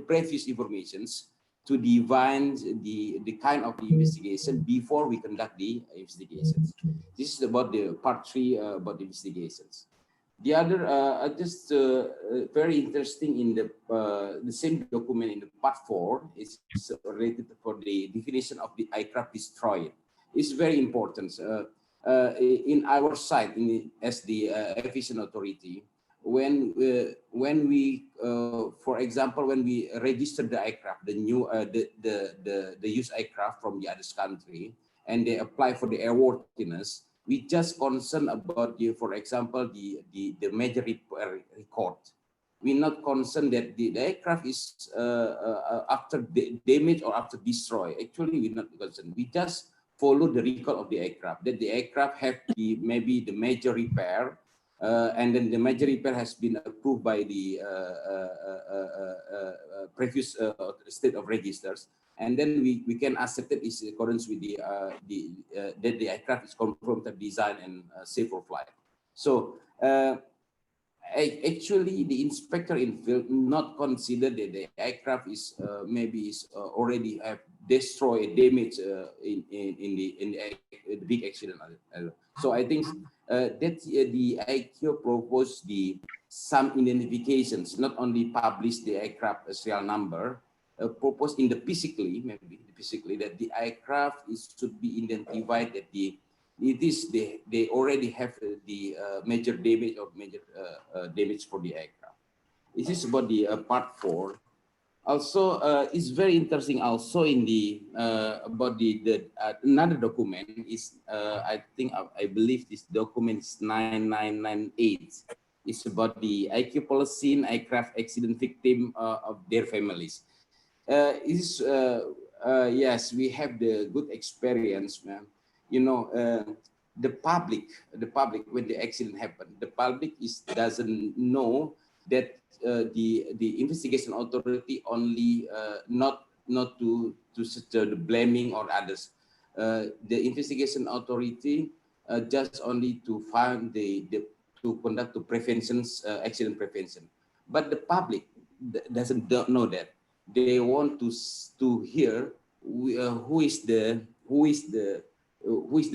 previous informations to divine the kind of the investigation before we conduct the investigations. This is about the Part 3 about the investigations. The other just very interesting in the same document in the Part 4 is related for the definition of the aircraft destroyed. It's very important. In our side, as the aviation authority, when we for example, when we register the aircraft, the new the used aircraft from the other country, and they apply for the airworthiness, we just concern about the, for example, the major record. We're not concerned that the aircraft is after damage or after destroy. Actually, we're not concerned. We just follow the record of the aircraft, that the aircraft have maybe the major repair, and then the major repair has been approved by the previous state of registers, and then we can accept it is in accordance with that the aircraft is confirmed to design and safe for flight. So actually, the inspector in field not consider that the aircraft is maybe already have destroyed, damage in the big accident. So I think that the ICAO proposed some identifications, not only publish the aircraft serial number, proposed in the physically that the aircraft should be identified that they already have the major damage or major damage for the aircraft. This is about the Part 4. Also, it's very interesting. Also, in the about the another document is I believe this document is 9998. It's about the IQ policy, aircraft accident victim of their families. Yes, we have the good experience, man. You know, the public when the accident happened, the public doesn't know that the investigation authority only not to the blaming or others. The investigation authority just only to find the to conduct the preventions accident prevention, but the public don't know that. They want to hear who is the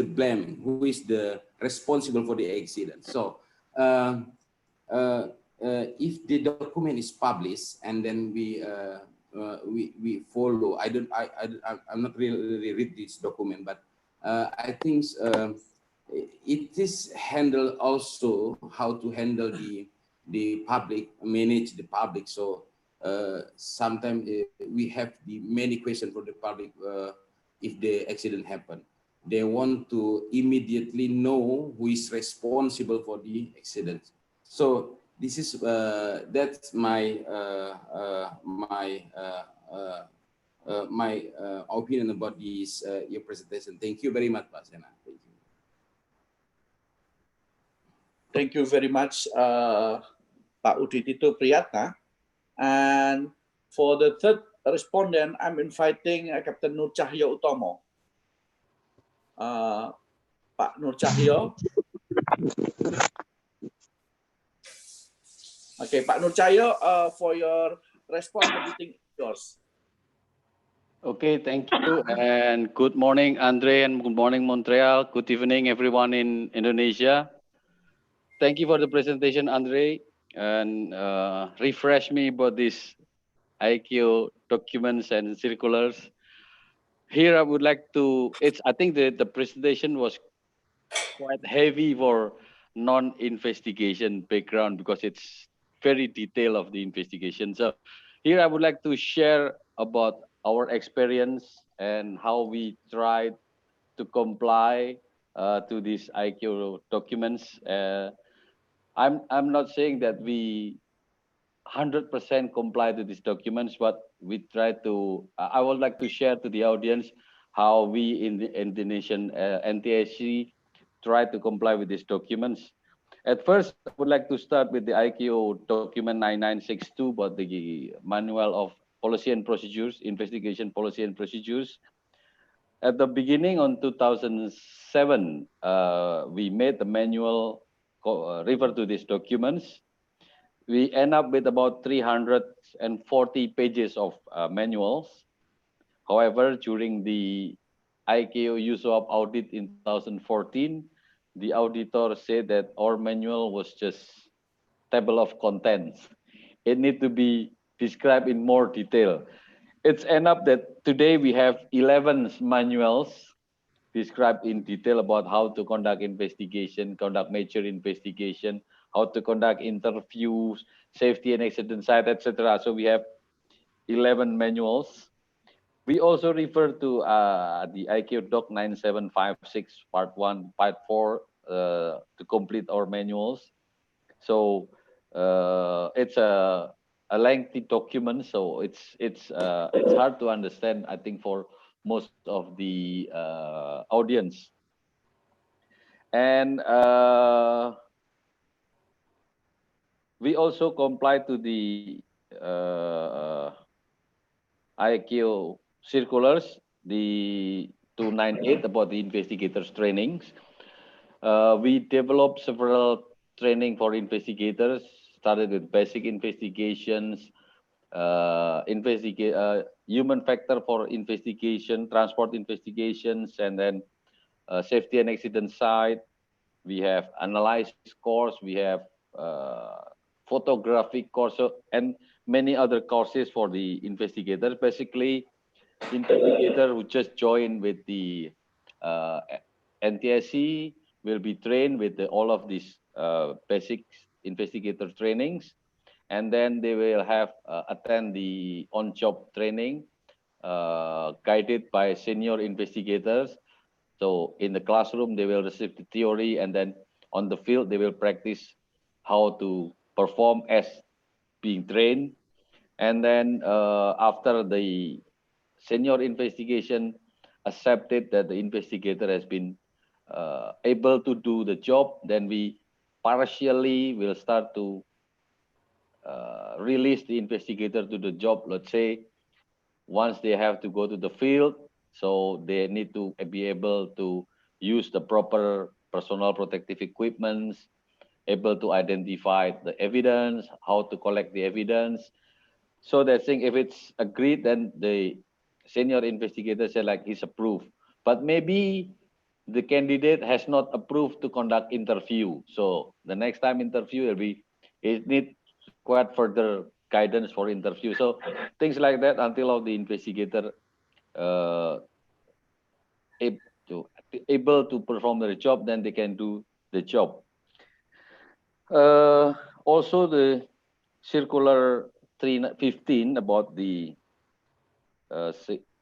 blaming, who is the responsible for the accident. So if the document is published and then we follow, I'm not really read this document, but I think it is handle also how to handle the public, manage the public. So sometimes we have the many questions for the public if the accident happened. They want to immediately know who is responsible for the accident. So this is that's my opinion about this your presentation. Thank you very much, Pak Sena. Thank you. Thank you very much, Pak Uditito Priyatna. And for the third respondent, I'm inviting Captain Nur Cahyo Utomo. Pak Nur Cahyo. Okay, Pak Nur Cahyo, for your response, everything is yours. Okay, thank you. And good morning, Andre, and good morning, Montreal. Good evening, everyone in Indonesia. Thank you for the presentation, Andre, and refresh me about these ICAO documents and circulars. Here, I would like to, I think the presentation was quite heavy for non-investigation background because it's very detailed of the investigation. So here I would like to share about our experience and how we tried to comply to these ICAO documents. I'm not saying that we 100% comply to these documents, but we try to, I would like to share to the audience how we in the Indonesian NTSC try to comply with these documents. At first, I would like to start with the ICAO document 9962 about the manual of policy and procedures, investigation policy and procedures. At the beginning on 2007, we made the manual refer to these documents. We end up with about 340 pages of manuals. However, during the ICAO USOAP audit in 2014, the auditor said that our manual was just table of contents. It need to be described in more detail. It's end up that today we have 11 manuals described in detail about how to conduct investigation, conduct major investigation, how to conduct interviews, safety and accident site, etc. So we have 11 manuals. We also refer to the ICAO Doc 9756 Part 1, Part 4 to complete our manuals. So it's a lengthy document, so it's hard to understand, I think, for most of the audience. And we also comply to the ICAO circulars, the 298 about the investigators trainings. We developed several training for investigators, started with basic investigations, human factor for investigation, transport investigations, and then safety and accident side. We have analysis course, we have photographic course, and many other courses for the investigators. Basically, investigator who just joined with the NTSC will be trained with all of these basic investigator trainings, and then they will have attend the on-job training guided by senior investigators. So in the classroom, they will receive the theory, and then on the field, they will practice how to perform as being trained. And then after the senior investigation accepted that the investigator has been able to do the job, then we partially will start to release the investigator to the job. Let's say once they have to go to the field, so they need to be able to use the proper personal protective equipments, able to identify the evidence, how to collect the evidence. So they think if it's agreed, then the senior investigator said like he's approved. But maybe the candidate has not approved to conduct interview. So the next time interview will be, it need required further guidance for interview. So things like that until the investigator uh, able to perform their job, then they can do the job. Also, the circular 315 about the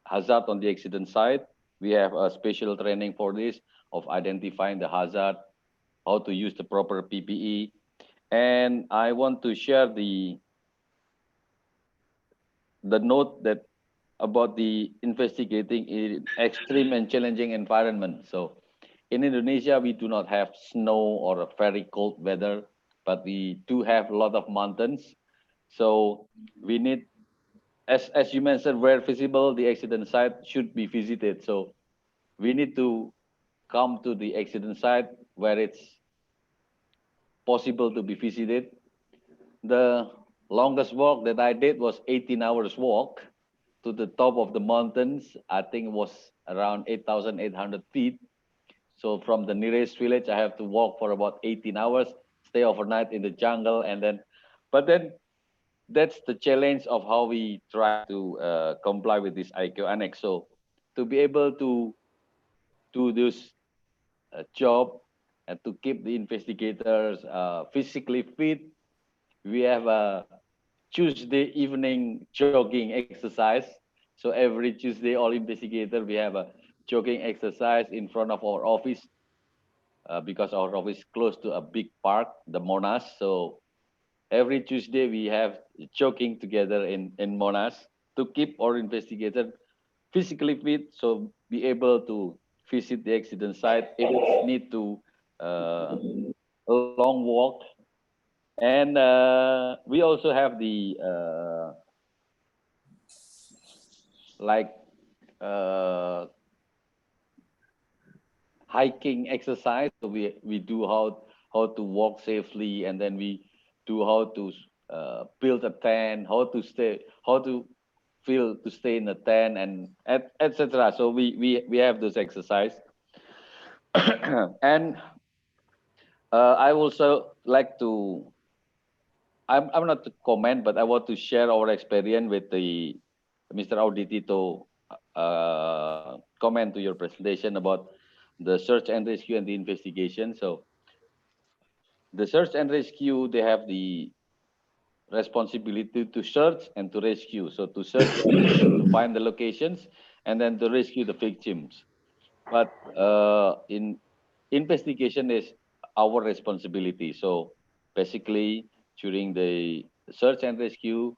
hazard on the accident site. We have a special training for this of identifying the hazard, how to use the proper PPE. And I want to share the note that about the investigating in extreme and challenging environment. So in Indonesia, we do not have snow or a very cold weather, but we do have a lot of mountains. So we need, as you mentioned, where visible, the accident site should be visited. So we need to come to the accident site where it's possible to be visited. The longest walk that I did was 18 hours walk to the top of the mountains. I think it was around 8,800 feet. So from the nearest village, I have to walk for about 18 hours, stay overnight in the jungle, and then, but then that's the challenge of how we try to comply with this ICAO Annex. So to be able to do this job and to keep the investigators physically fit, we have a Tuesday evening jogging exercise. So every Tuesday, all investigator, we have a jogging exercise in front of our office because our office is close to a big park, the Monas. So every Tuesday we have jogging together in Monas to keep our investigator physically fit, so be able to visit the accident site if it's need to a long walk. And we also have the like hiking exercise. So we do how to walk safely, and then we do how to build a tent, how to feel to stay in a tent, and etc. So we have those exercise. And I also like to, I'm not to comment, but I want to share our experience with the Mr. Auditi to comment to your presentation about the search and rescue and the investigation. So the search and rescue, they have the responsibility to search and to rescue. So to search to find the locations, and then to rescue the victims. But in investigation is our responsibility. So basically, during the search and rescue,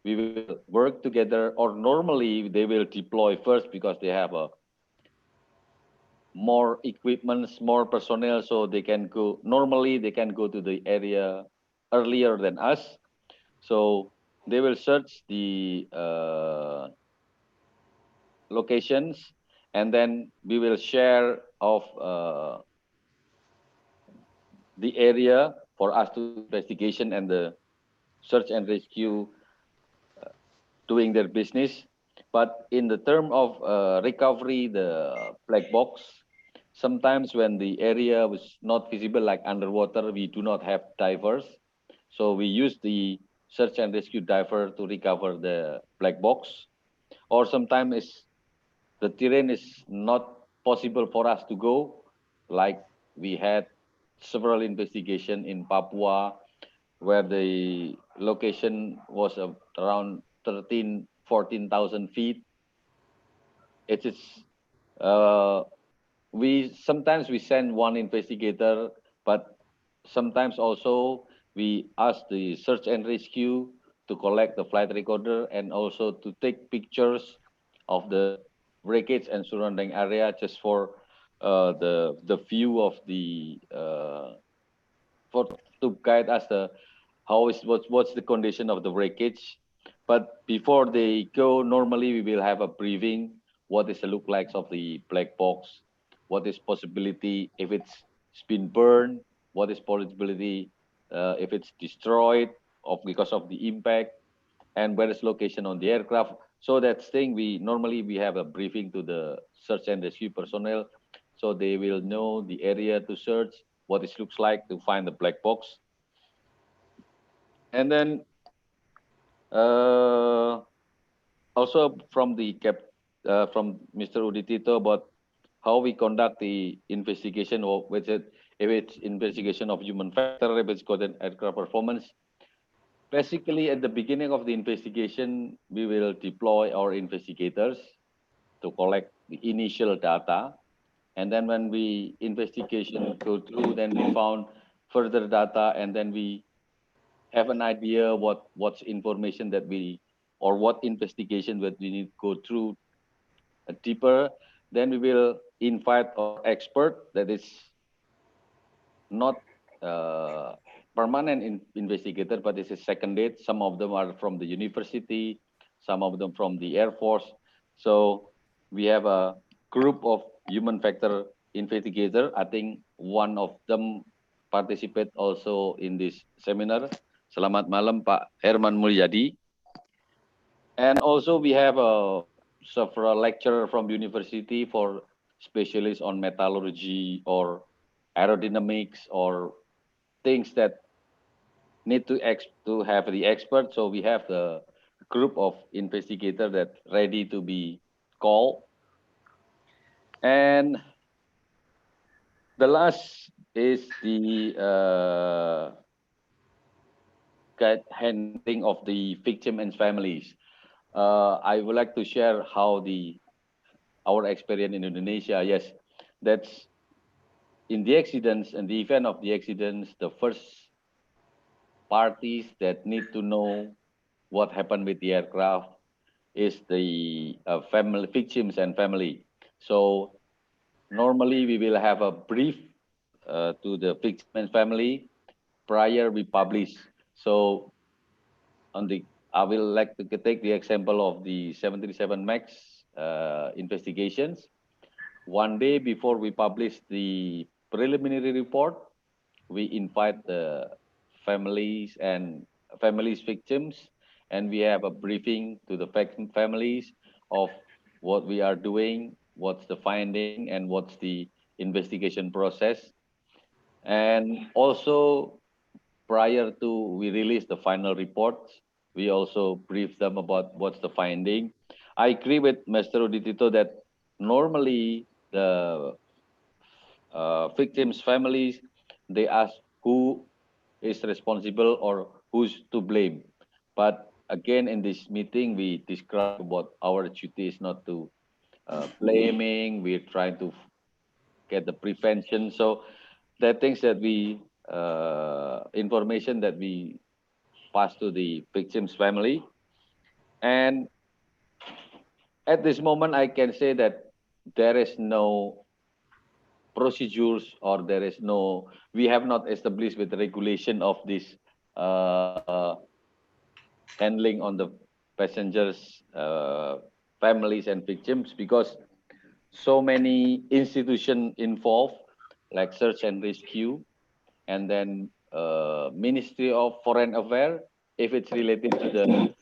we will work together, or normally they will deploy first because they have a more equipments, more personnel, so they can go, normally they can go to the area earlier than us. So they will search the locations, and then we will share of the area for us to investigation and the search and rescue doing their business. But in the term of recovery, the black box, sometimes when the area was not visible, like underwater, we do not have divers. So we use the search and rescue diver to recover the black box. Or sometimes the terrain is not possible for us to go, like we had several investigation in Papua where the location was around 14,000 feet. It is we sometimes we send one investigator, but sometimes also we asked the search and rescue to collect the flight recorder and also to take pictures of the wreckage and surrounding area just for the view of the for to guide us the how is what's the condition of the wreckage. But before they go, normally we will have a briefing. What is the look like of the black box? What is possibility if it's been burned? What is possibility if it's destroyed of because of the impact? And where is location on the aircraft? So that thing we normally we have a briefing to the search and rescue personnel, so they will know the area to search, what it looks like to find the black box. And then also from the from Mr. Uditito about how we conduct the investigation, or with it, if it's investigation of human factor, if it's got an aircraft performance. Basically, at the beginning of the investigation, we will deploy our investigators to collect the initial data. And then when we investigation go through, then we found further data, and then we have an idea what's information that we, or what investigation that we need to go through deeper. Then we will invite our expert that is not permanent investigator, but it's a second date. Some of them are from the university, some of them from the Air Force. So we have a group of human factor investigator. I think one of them participate also in this seminar. Selamat malam, Pak Herman Mulyadi. And also we have several lecturer from university for specialists on metallurgy or aerodynamics or things that need to have the expert. So we have the group of investigator that ready to be called. And the last is the handling of the victim and families. I would like to share how our experience in Indonesia. Yes, that's in the accidents and the event of the accidents, the first parties that need to know what happened with the aircraft is the family, victims and family. So normally we will have a brief to the victim and family prior we publish. So I will like to take the example of the 737 MAX investigations. One day before we publish the preliminary report, we invite the families and victims, and we have a briefing to the families of what we are doing, what's the finding, and what's the investigation process. And also, prior to we release the final reports, we also brief them about what's the finding. I agree with Mr. Uditito that normally the victims' families, they ask who is responsible or who's to blame. But again, in this meeting, we describe what our duty is not to blaming. We're trying to get the prevention. So the things that we information that we pass to the victim's family. And at this moment, I can say that there is no procedures, or there is no, we have not established with the regulation of this handling on the passengers, families and victims, because so many institutions involved, like search and rescue, and then Ministry of Foreign Affairs, if it's related to the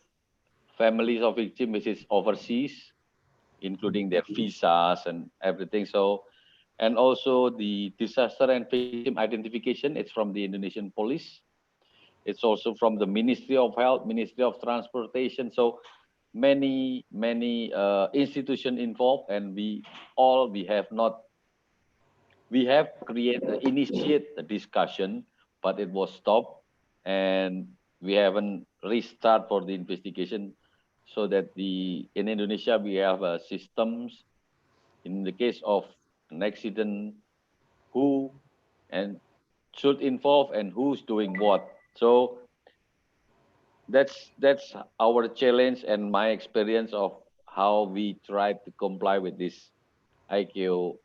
families of victims, which is overseas, including their visas and everything. So, and also the disaster and victim identification, it's from the Indonesian police. It's also from the Ministry of Health, Ministry of Transportation. So many institutions involved, and we have created, initiate the discussion, but it was stopped, and we haven't restart for the investigation, so that in Indonesia we have systems in the case of an accident, who and should involve and who's doing what. So that's our challenge and my experience of how we try to comply with this ICAO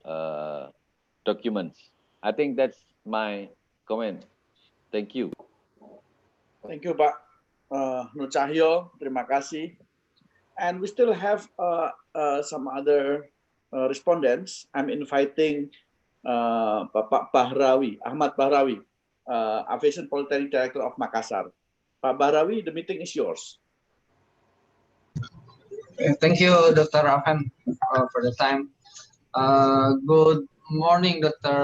documents. I think that's my comment. Thank you. Thank you, Pak Nur Cahyo. Terima kasih. And we still have some other respondents. I'm inviting Bapak Bahrawi, Ahmad Bahrawi, Aviation Polytechnic Director of Makassar. Pak Bahrawi, the meeting is yours. Thank you, Dr. Afan, for the time. Good morning, Dr.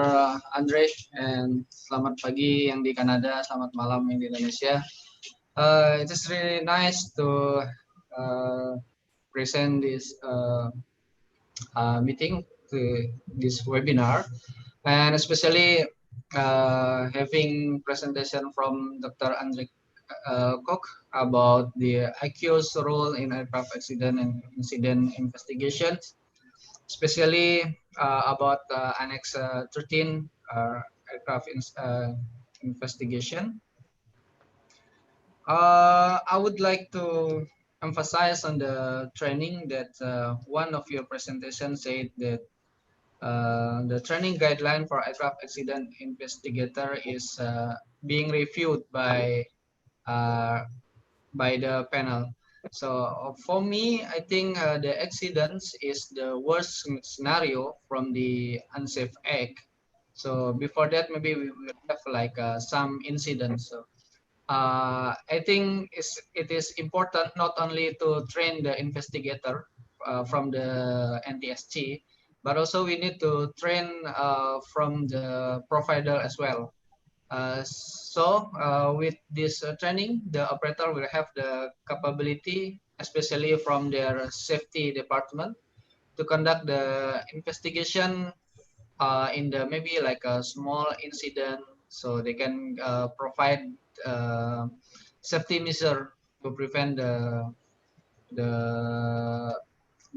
Andre, and selamat pagi yang di Kanada, selamat malam yang di Indonesia. It is really nice to present this meeting, to this webinar, and especially having presentation from Dr. Andre Kok about the ICAO's role in aircraft accident and incident investigations, especially about Annex 13 aircraft investigation. I would like to emphasize on the training that one of your presentations said that the training guideline for aircraft accident investigator is being reviewed by the panel. So for me, I think the accidents is the worst scenario from the unsafe act. So before that, maybe we will have like some incidents. So I think it is important not only to train the investigator from the NTSC, but also we need to train from the provider as well. So with this training, the operator will have the capability, especially from their safety department, to conduct the investigation in the maybe like a small incident, so they can provide safety measure to prevent the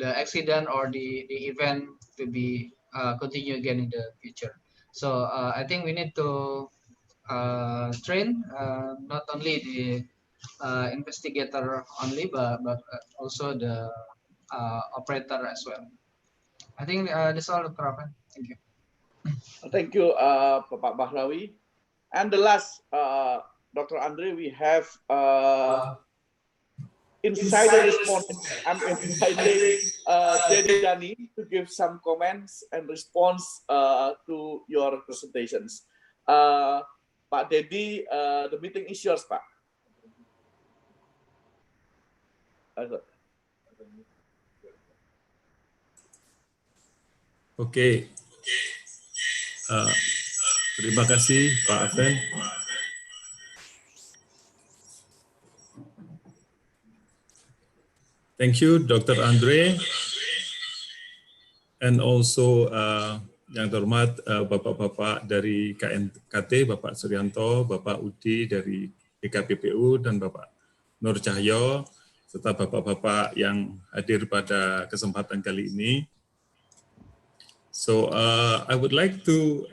accident or the event to be continue again in the future. So I think we need to train not only the investigator only, but also the operator as well. I think that's all, Dr. Raven. Thank you. Thank you, Bapak Bahrawi. And the last, Dr. Andre, we have insider respondents. I'm inviting Dedi Dani to give some comments and response to your presentations. Pak Dedi, the meeting is yours, Pak. Oke. Terima kasih, Pak Afen. Thank you, Dr. Andre. And also yang terhormat Bapak-Bapak dari KNKT, Bapak Suryanto, Bapak Udi dari DKPPU, dan Bapak Nur Cahyo, serta Bapak-Bapak yang hadir pada kesempatan kali ini. So I would like to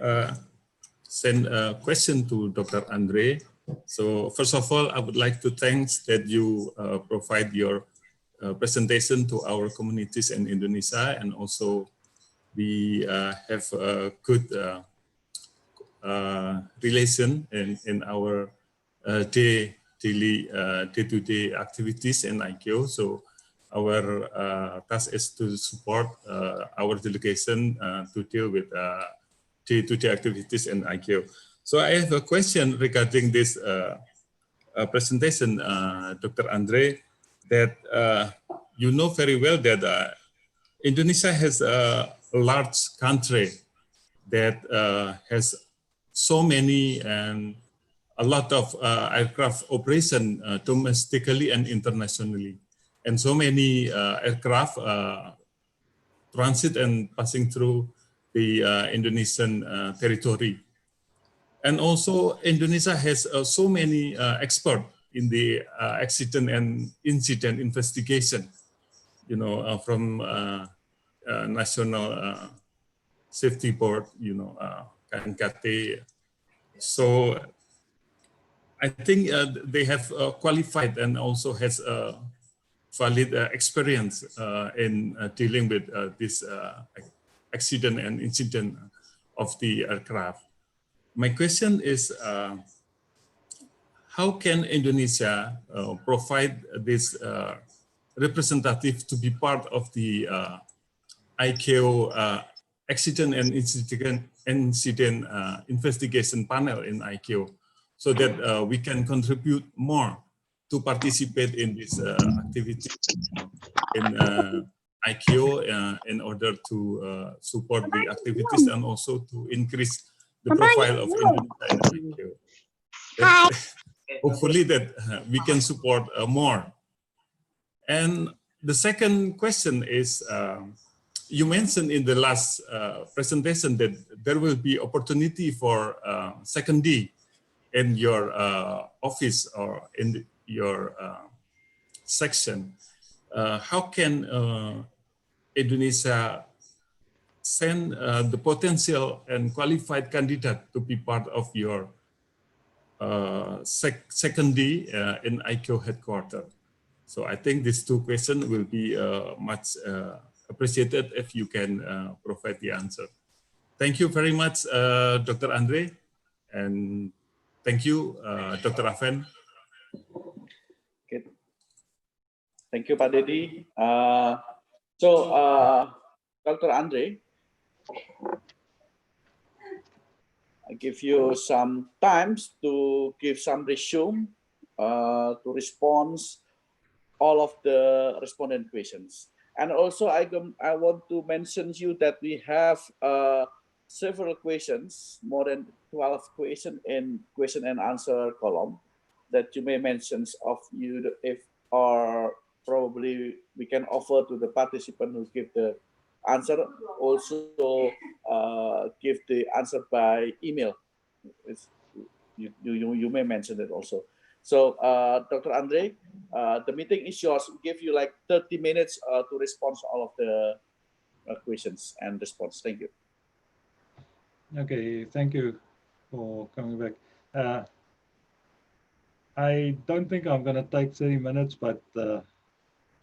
send a question to Dr. Andre. So first of all, I would like to thank that you provide your presentation to our communities in Indonesia, and also we have a good relation in our day-to-day activities in ICAO. So our task is to support our delegation to deal with day-to-day activities in ICAO. So I have a question regarding this presentation, Dr. Andre, that you know very well that Indonesia has a large country that has so many and a lot of aircraft operation domestically and internationally, and so many aircraft transit and passing through the Indonesian territory. And also Indonesia has so many experts in the accident and incident investigation, you know, from National Safety Board, you know, KNKT. So I think they have qualified and also has valid experience in dealing with this accident and incident of the aircraft. My question is, how can Indonesia provide this representative to be part of the ICAO accident and incident investigation panel in ICAO, so that we can contribute more to participate in this activity in ICAO in order to support the activities and also to increase the profile of Indonesia in ICAO. Hopefully that we can support more. And the second question is, you mentioned in the last presentation that there will be opportunity for second D in your office or in your section. How can Indonesia send the potential and qualified candidate to be part of your second D in ICAO headquarters? So I think these two questions will be much appreciated if you can provide the answer. Thank you very much, Dr. Andre, and thank you, Dr. Aven. Okay. Thank you, Pak Dedi. Dr. Andre, I give you some times to give some resume to respond all of the respondent questions. And also I want to mention you that we have several questions, more than 12 questions in question and answer column that you may mention of you if or probably we can offer to the participant who give the answer, also give the answer by email. You may mention it also. So Dr. Andre, the meeting is yours. We'll give you like 30 minutes to respond to all of the questions and response. Thank you. Okay, thank you for coming back. I don't think I'm going to take 30 minutes, but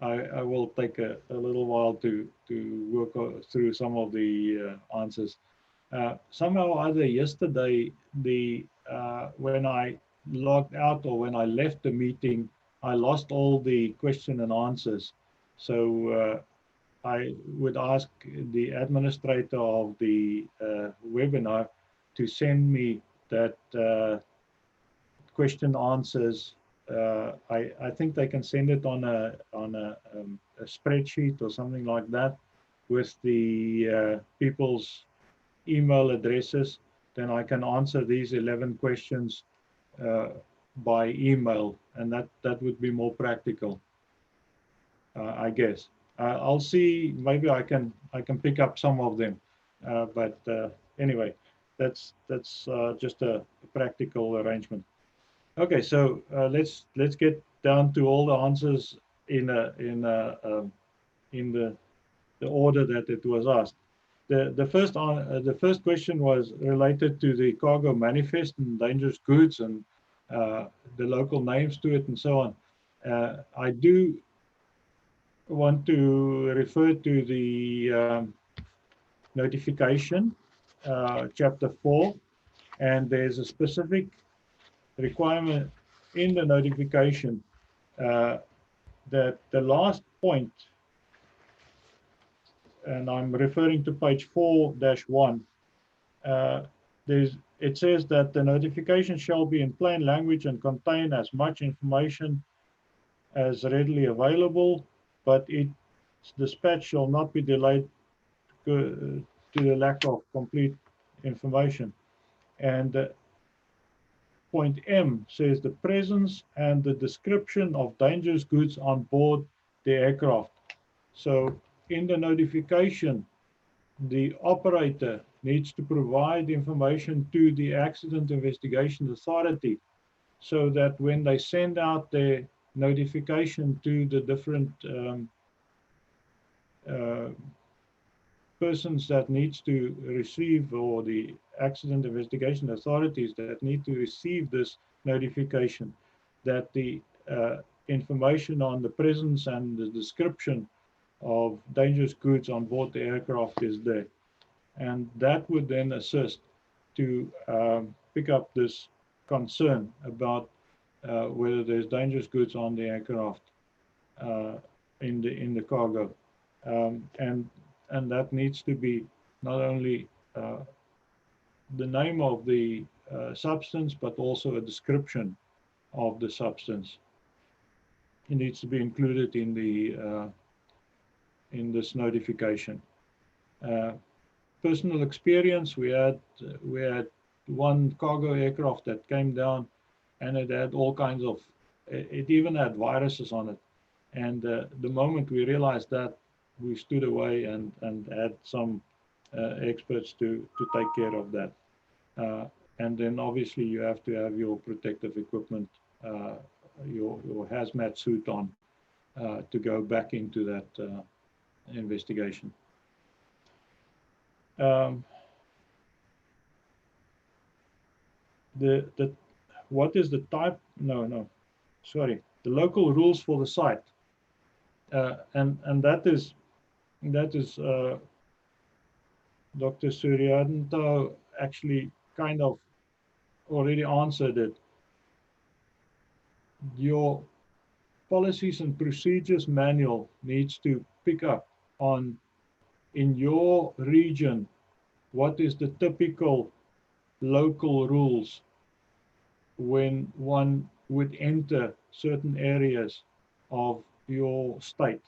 I will take a little while to work through some of the answers. Somehow or other yesterday, when I logged out or when I left the meeting, I lost all the question and answers. So I would ask the administrator of the webinar to send me that question answers. I think they can send it on a spreadsheet or something like that with the people's email addresses. Then I can answer these 11 questions by email, and that would be more practical, I guess. I'll see. Maybe I can pick up some of them, but anyway, that's just a practical arrangement. Okay, so let's get down to all the answers in the order that it was asked. The first question was related to the cargo manifest and dangerous goods and the local names to it and so on. I do want to refer to the notification, chapter 4, and there's a specific requirement in the notification that the last point, and I'm referring to page 4-1, it says that the notification shall be in plain language and contain as much information as readily available, but its dispatch shall not be delayed to the lack of complete information. And point M says the presence and the description of dangerous goods on board the aircraft. So in the notification, the operator needs to provide information to the Accident Investigation Authority so that when they send out their notification to the different persons that needs to receive, or the accident investigation authorities that need to receive this notification that the information on the presence and the description of dangerous goods on board the aircraft is there. And that would then assist to pick up this concern about whether there's dangerous goods on the aircraft in the cargo. And that needs to be not only the name of the substance, but also a description of the substance. It needs to be included in the in this notification. Personal experience: we had one cargo aircraft that came down, and it had all kinds of. It even had viruses on it, and the moment we realized that, we stood away and had some experts to take care of that. And then obviously you have to have your protective equipment, your hazmat suit on to go back into that investigation. What is the type? Sorry, the local rules for the site, and that is Dr. Suryanto actually kind of already answered it. Your policies and procedures manual needs to pick up on, in your region, what is the typical local rules when one would enter certain areas of your state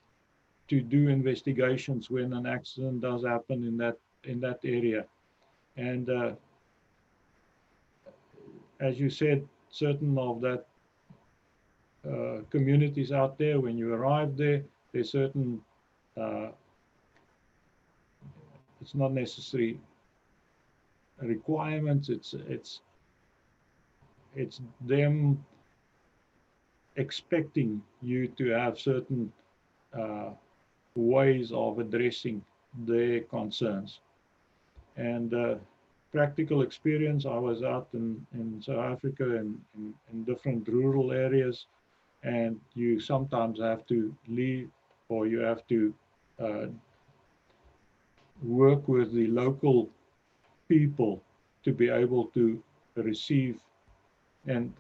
to do investigations when an accident does happen in that area. And as you said, certain of that communities out there, when you arrive there, there's certain, it's not necessary requirements, it's them expecting you to have certain ways of addressing their concerns. And practical experience, I was out in South Africa in different rural areas, and you sometimes have to leave, or you have to work with the local people to be able to receive and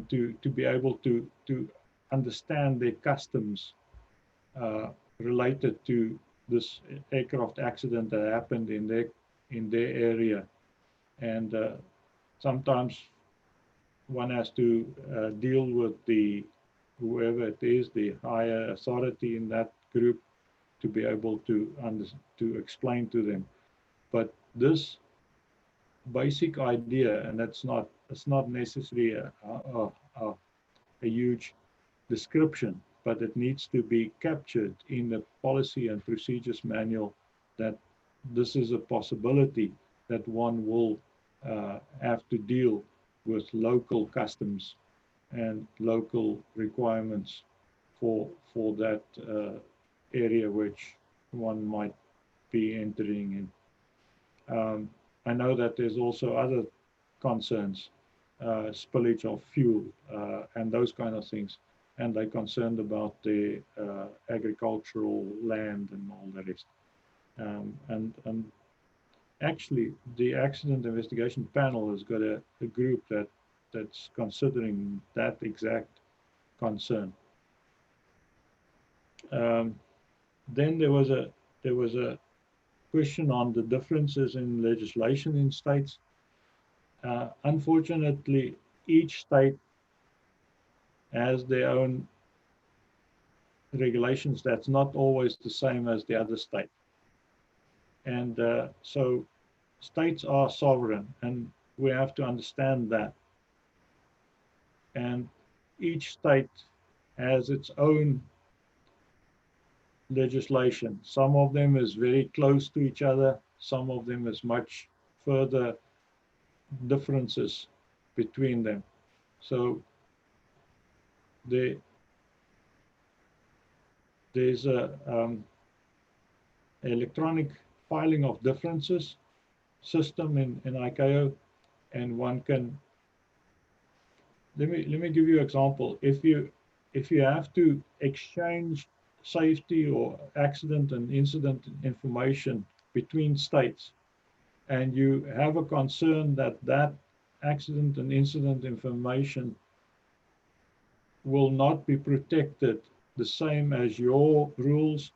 to be able to understand their customs related to this aircraft accident that happened in their area. And sometimes one has to deal with whoever it is, the higher authority in that group, to be able to explain to them. But this basic idea, and it's not necessarily a huge description, but it needs to be captured in the policy and procedures manual, that this is a possibility that one will have to deal with local customs and local requirements for that area which one might be entering in. I know that there's also other concerns, spillage of fuel and those kind of things, and they're concerned about the agricultural land and all the rest. And actually, the accident investigation panel has got a group that's considering that exact concern. Then there was a question on the differences in legislation in states. Unfortunately, each state has their own regulations that's not always the same as the other state. And so states are sovereign, and we have to understand that. And each state has its own legislation. Some of them is very close to each other. Some of them is much further differences between them. So there's a electronic filing of differences system in ICAO, and one can let me give you an example. If you have to exchange safety or accident and incident information between states, and you have a concern that that accident and incident information will not be protected the same as your rules,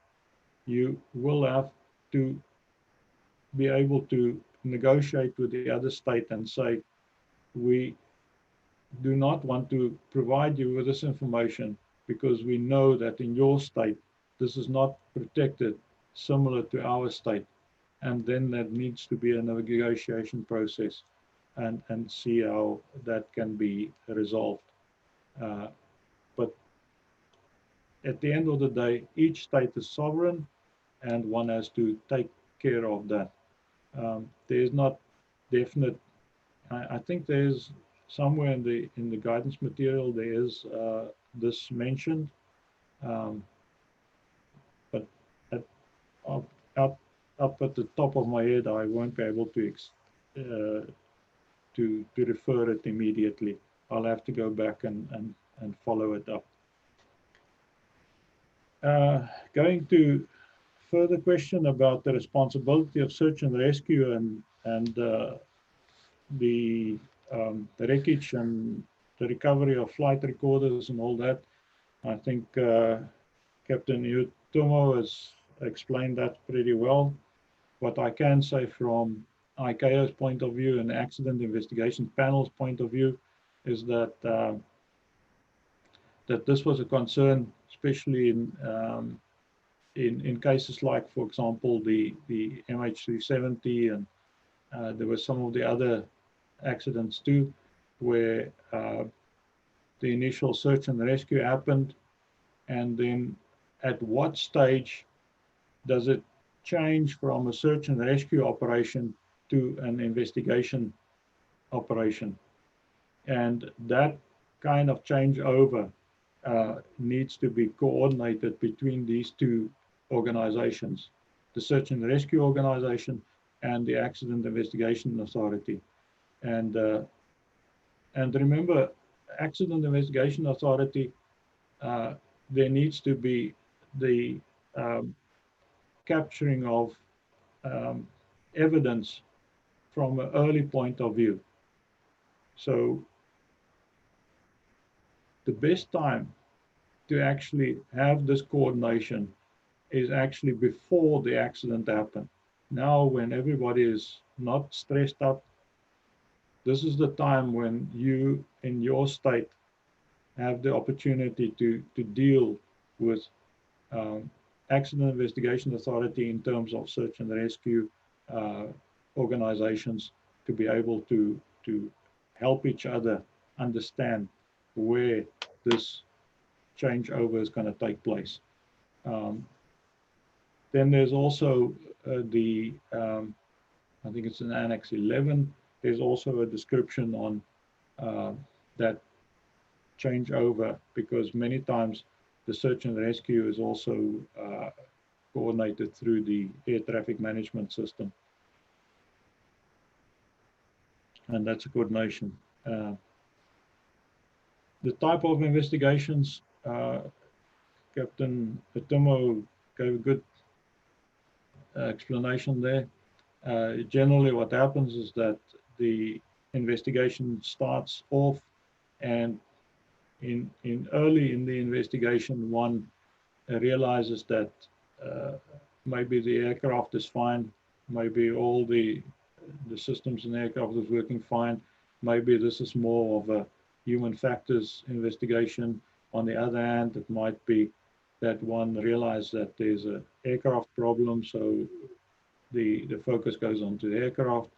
you will have to be able to negotiate with the other state and say, we do not want to provide you with this information because we know that in your state, this is not protected similar to our state. And then that needs to be a negotiation process and see how that can be resolved. But at the end of the day, each state is sovereign and one has to take care of that. There's not definite, I think there's somewhere in the guidance material, there is this mentioned, but at, up at the top of my head, I won't be able to refer it immediately. I'll have to go back and follow it up. Going to further question about the responsibility of search and rescue and the wreckage and the recovery of flight recorders and all that. I think Captain Utomo has explained that pretty well. What I can say from ICAO's point of view and the Accident Investigation Panel's point of view is that that this was a concern, especially in cases like, for example, the MH370, and there were some of the other accidents too, where the initial search and rescue happened, and then at what stage does it change from a search and rescue operation to an investigation operation? And that kind of changeover needs to be coordinated between these two organizations, the Search and Rescue Organization and the Accident Investigation Authority. And remember, Accident Investigation Authority, there needs to be the capturing of evidence from an early point of view. So the best time to actually have this coordination is actually before the accident happened. Now, when everybody is not stressed up, this is the time when you, in your state, have the opportunity to deal with Accident Investigation Authority in terms of search and rescue organizations, to be able to help each other understand where this changeover is going to take place. Then there's also I think it's in Annex 11, there's also a description on that changeover, because many times the search and rescue is also coordinated through the air traffic management system. And that's a coordination. The type of investigations, Captain Utomo gave a good explanation there. Generally what happens is that the investigation starts off, and early in the investigation, one realizes that maybe the aircraft is fine, maybe all the systems in the aircraft is working fine, maybe this is more of a human factors investigation. On the other hand, it might be that one realizes that there's an aircraft problem, so the focus goes on to the aircraft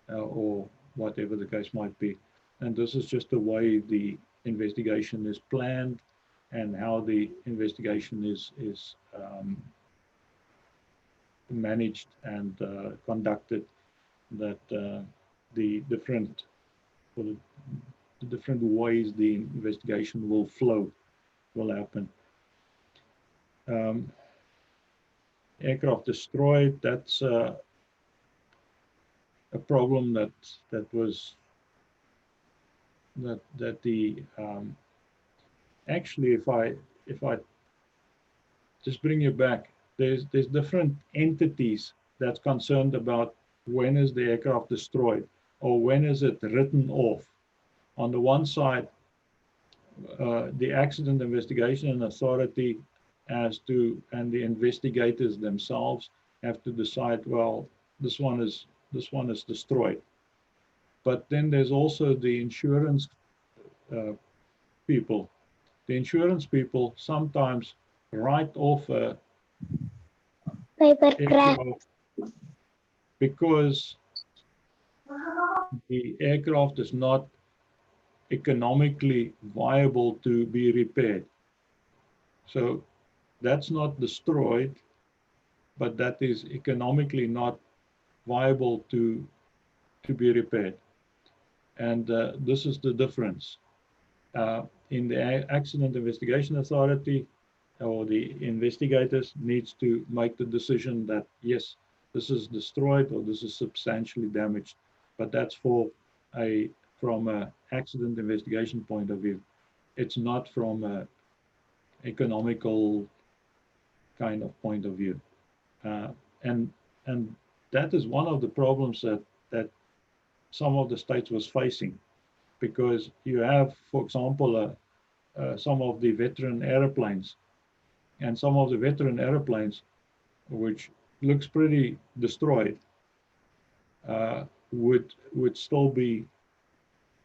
or whatever the case might be. And this is just the way the investigation is planned and how the investigation is managed and conducted, that the different ways the investigation will flow will happen. Aircraft destroyed, that's a problem that was that the actually, if I just bring you back, there's different entities that's concerned about when is the aircraft destroyed or when is it written off. On the one side, the Accident Investigation Authority and the investigators themselves have to decide, well, this one is destroyed. But then there's also the insurance people. The insurance people sometimes write off a aircraft because the aircraft is not economically viable to be repaired. So that's not destroyed, but that is economically not viable to be repaired. And this is the difference. In the Accident Investigation Authority, or the investigators needs to make the decision that yes, this is destroyed or this is substantially damaged. But that's from an accident investigation point of view. It's not from an economical kind of point of view. And that is one of the problems that some of the states was facing, because you have, for example, some of the veteran airplanes, and some of the veteran airplanes, which looks pretty destroyed, would still be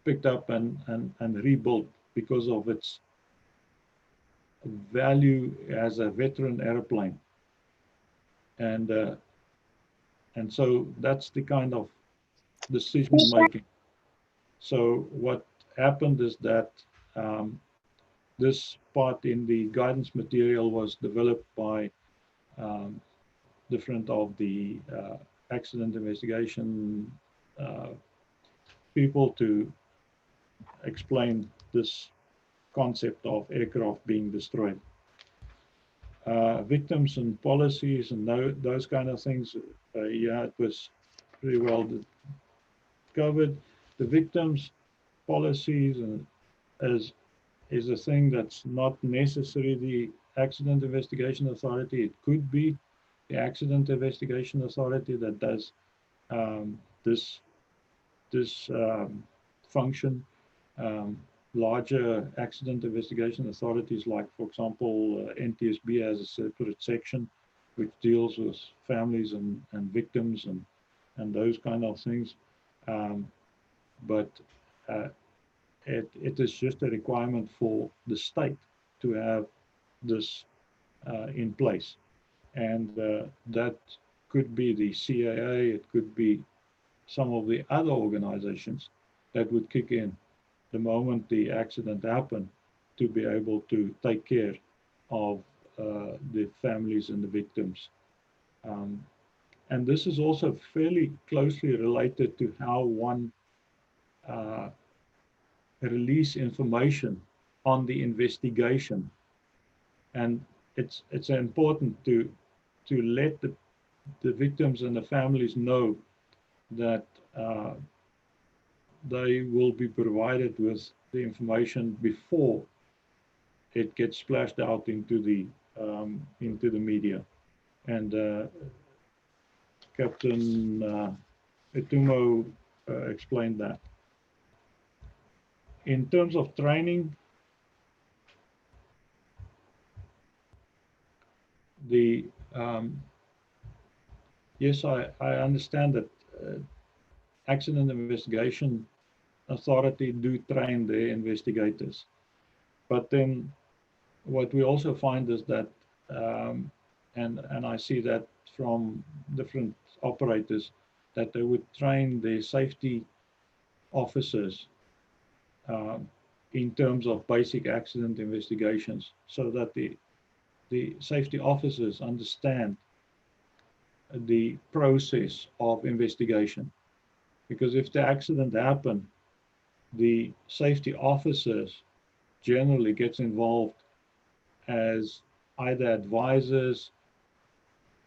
picked up and rebuilt because of its value as a veteran airplane. And so that's the kind of decision making. So what happened is that this part in the guidance material was developed by different of the accident investigation people to explain this concept of aircraft being destroyed. Victims and policies and those kind of things, yeah, it was pretty well covered. The victims policies is a thing that's not necessarily the Accident Investigation Authority. It could be the Accident Investigation Authority that does this function. Larger accident investigation authorities, like for example, NTSB has a separate section which deals with families and victims and those kind of things. But it is just a requirement for the state to have this in place. And that could be the CAA, it could be some of the other organizations that would kick in the moment the accident happened to be able to take care of the families and the victims. And this is also fairly closely related to how one release information on the investigation. And it's important to let the victims and the families know that they will be provided with the information before it gets splashed out into the media. And Captain Etumo explained that. In terms of training, yes, I understand that Accident Investigation Authority do train their investigators, but then what we also find is that, and I see that from different operators, that they would train their safety officers in terms of basic accident investigations, so that the safety officers understand the process of investigation. Because if the accident happened, the safety officers generally gets involved as either advisors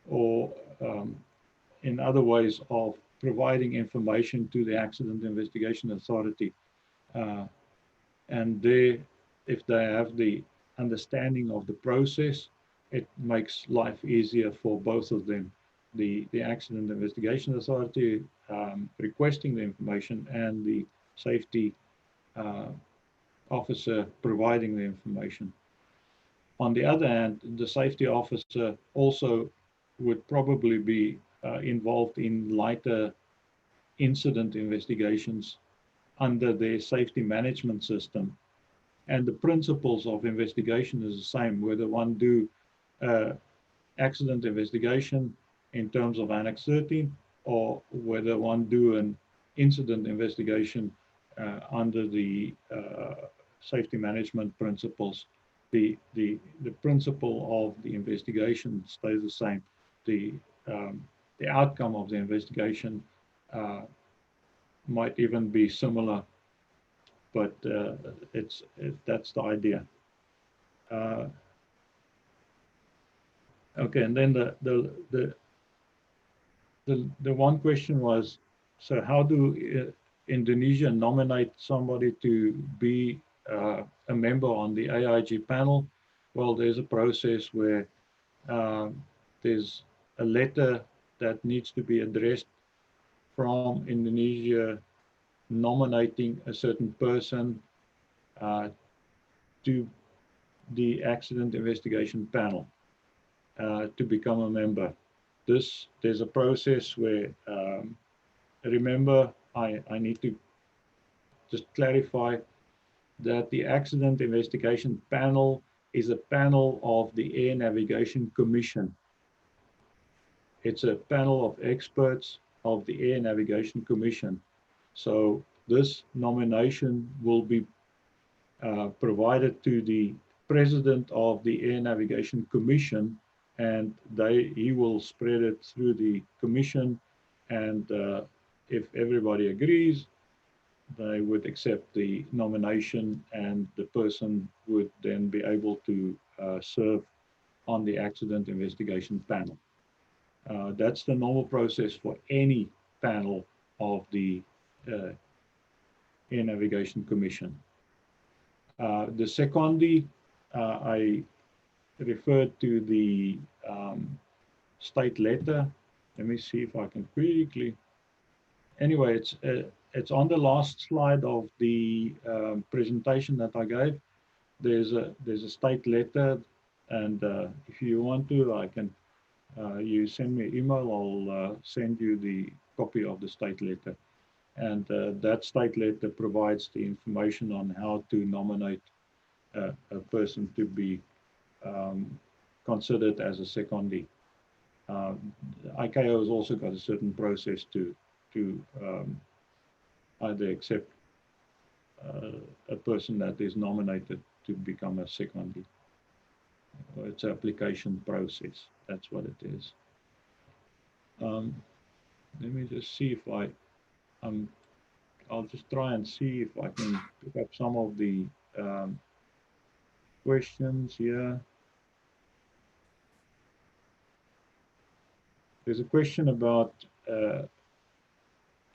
or in other ways of providing information to the Accident Investigation Authority And they, if they have the understanding of the process, it makes life easier for both of them. The Accident Investigation Authority requesting the information and the safety officer providing the information. On the other hand, the safety officer also would probably be involved in lighter incident investigations under their safety management system. And the principles of investigation is the same, whether one do accident investigation in terms of Annex 13 or whether one do an incident investigation under the safety management principles. The principle of the investigation stays the same. The outcome of the investigation might even be similar, but that's the idea. Okay, and then the one question was, so how do Indonesia nominate somebody to be a member on the AIG panel? Well, there's a process where there's a letter that needs to be addressed from Indonesia nominating a certain person to the accident investigation panel to become a member. There's a process where, remember, I need to just clarify that the Accident Investigation Panel is a panel of the Air Navigation Commission. It's a panel of experts of the Air Navigation Commission. So this nomination will be provided to the President of the Air Navigation Commission, and he will spread it through the commission, and if everybody agrees, they would accept the nomination, and the person would then be able to serve on the accident investigation panel. That's the normal process for any panel of the Air Navigation Commission. The secondly, I referred to the state letter. Let me see if I can quickly. Anyway, it's on the last slide of the presentation that I gave. There's a state letter, and if you want to, I can. You send me an email. I'll send you the copy of the state letter, and that state letter provides the information on how to nominate a person to be considered as a secondee. ICAO has also got a certain process to either accept a person that is nominated to become a secondee. It's an application process. That's what it is. Let me just see if I'll just try and see if I can pick up some of the questions here. There's a question about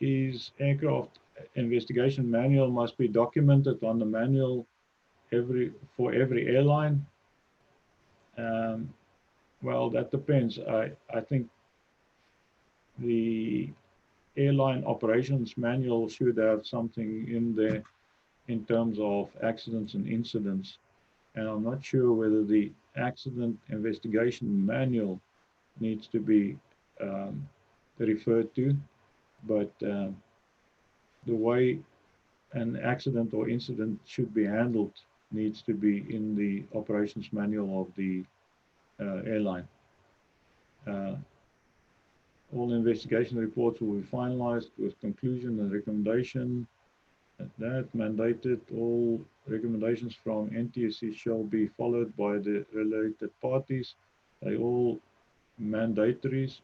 is aircraft investigation manual must be documented on the manual for every airline? Well, that depends. I think the airline operations manual should have something in there in terms of accidents and incidents. And I'm not sure whether the accident investigation manual needs to be referred to, but the way an accident or incident should be handled needs to be in the operations manual of the airline. All investigation reports will be finalized with conclusion and recommendation. That mandated all recommendations from NTSC shall be followed by the related parties. They all mandatories.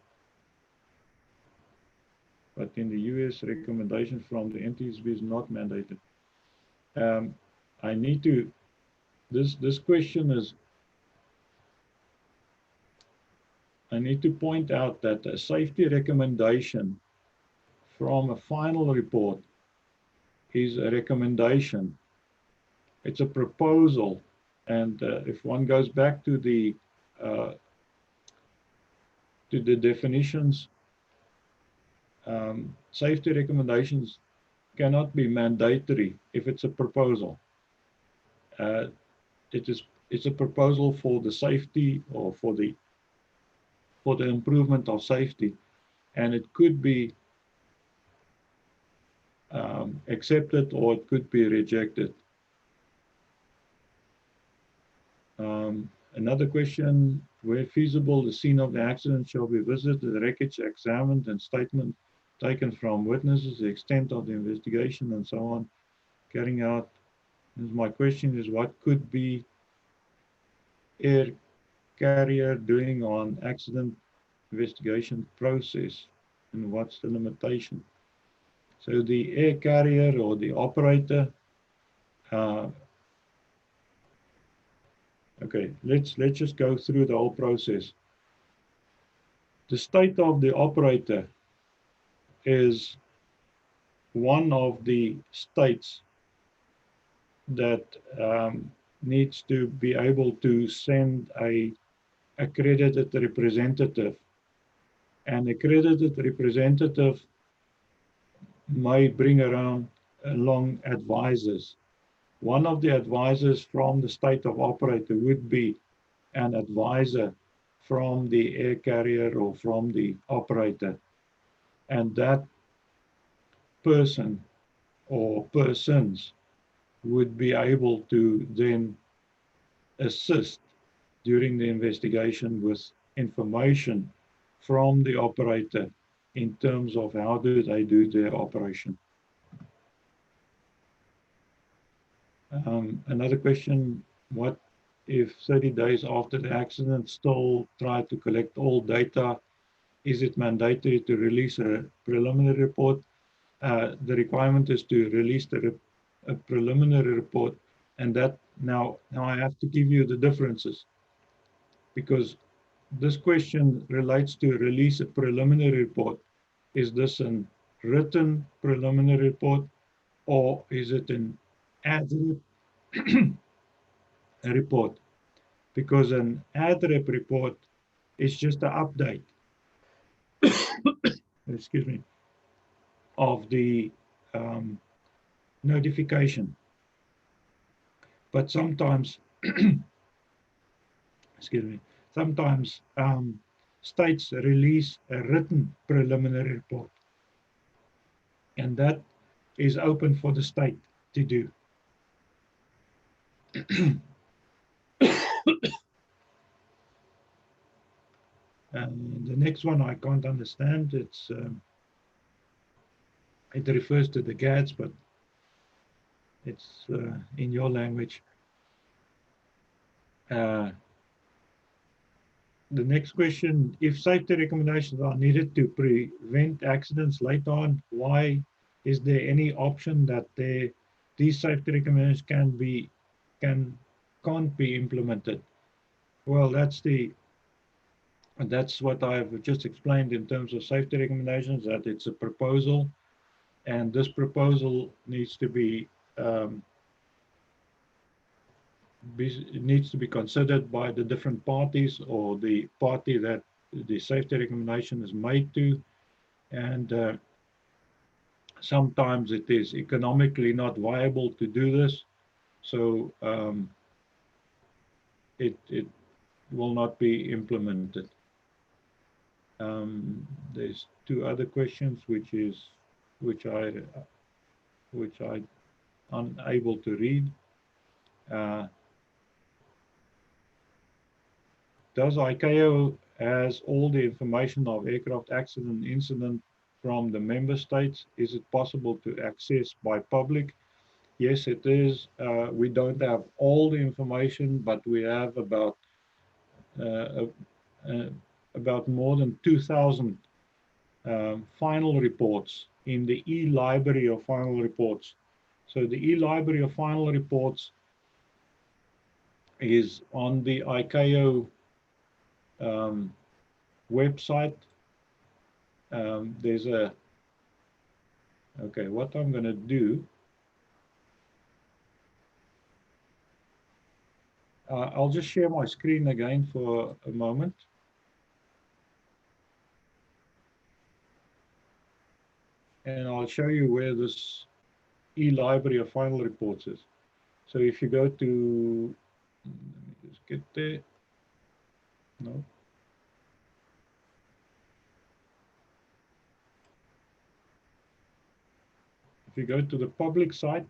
But in the US, recommendation from the NTSB is not mandated. I need to, this question is, I need to point out that a safety recommendation from a final report is a recommendation. it's a proposal. And if one goes back to the definitions, safety recommendations cannot be mandatory if it's a proposal. It's a proposal for the safety or for the improvement of safety, and it could be accepted or it could be rejected. Another question, where feasible, the scene of the accident shall be visited, the wreckage examined, and statement taken from witnesses, the extent of the investigation, and so on, carrying out. My question is, what could be air carrier doing on accident investigation process, and what's the limitation? So the air carrier or the operator, okay, let's just go through the whole process. The state of the operator is one of the states that needs to be able to send a accredited representative. An accredited representative may bring along advisors. One of the advisors from the state of operator would be an advisor from the air carrier or from the operator. And that person or persons would be able to then assist during the investigation with information from the operator in terms of how do they do their operation. Another question, what if 30 days after the accident still try to collect all data? Is it mandatory to release a preliminary report? The requirement is to release a preliminary report, and that now I have to give you the differences, because this question relates to release a preliminary report. Is this a written preliminary report, or is it an ad-rep report? Because an ad-rep report is just an update, excuse me, of the notification. But sometimes, excuse me, sometimes states release a written preliminary report, and that is open for the state to do. And the next one I can't understand. It refers to the GADS, but it's in your language. The next question, if safety recommendations are needed to prevent accidents later on, why is there any option that these safety recommendations can't be implemented? Well, that's what I've just explained in terms of safety recommendations, that it's a proposal, and this proposal needs to be considered by the different parties or the party that the safety recommendation is made to, and sometimes it is economically not viable to do this, so it will not be implemented. There's two other questions which I unable to read. Does ICAO has all the information of aircraft accident incident from the member states? Is it possible to access by public? Yes, it is. We don't have all the information, but we have about more than 2,000 final reports in the e-library of final reports. So the e-library of final reports is on the ICAO website. There's okay, what I'm going to do I'll just share my screen again for a moment. And I'll show you where this e-library of final reports is. So if you go to, let me just get there. No. If you go to the public site,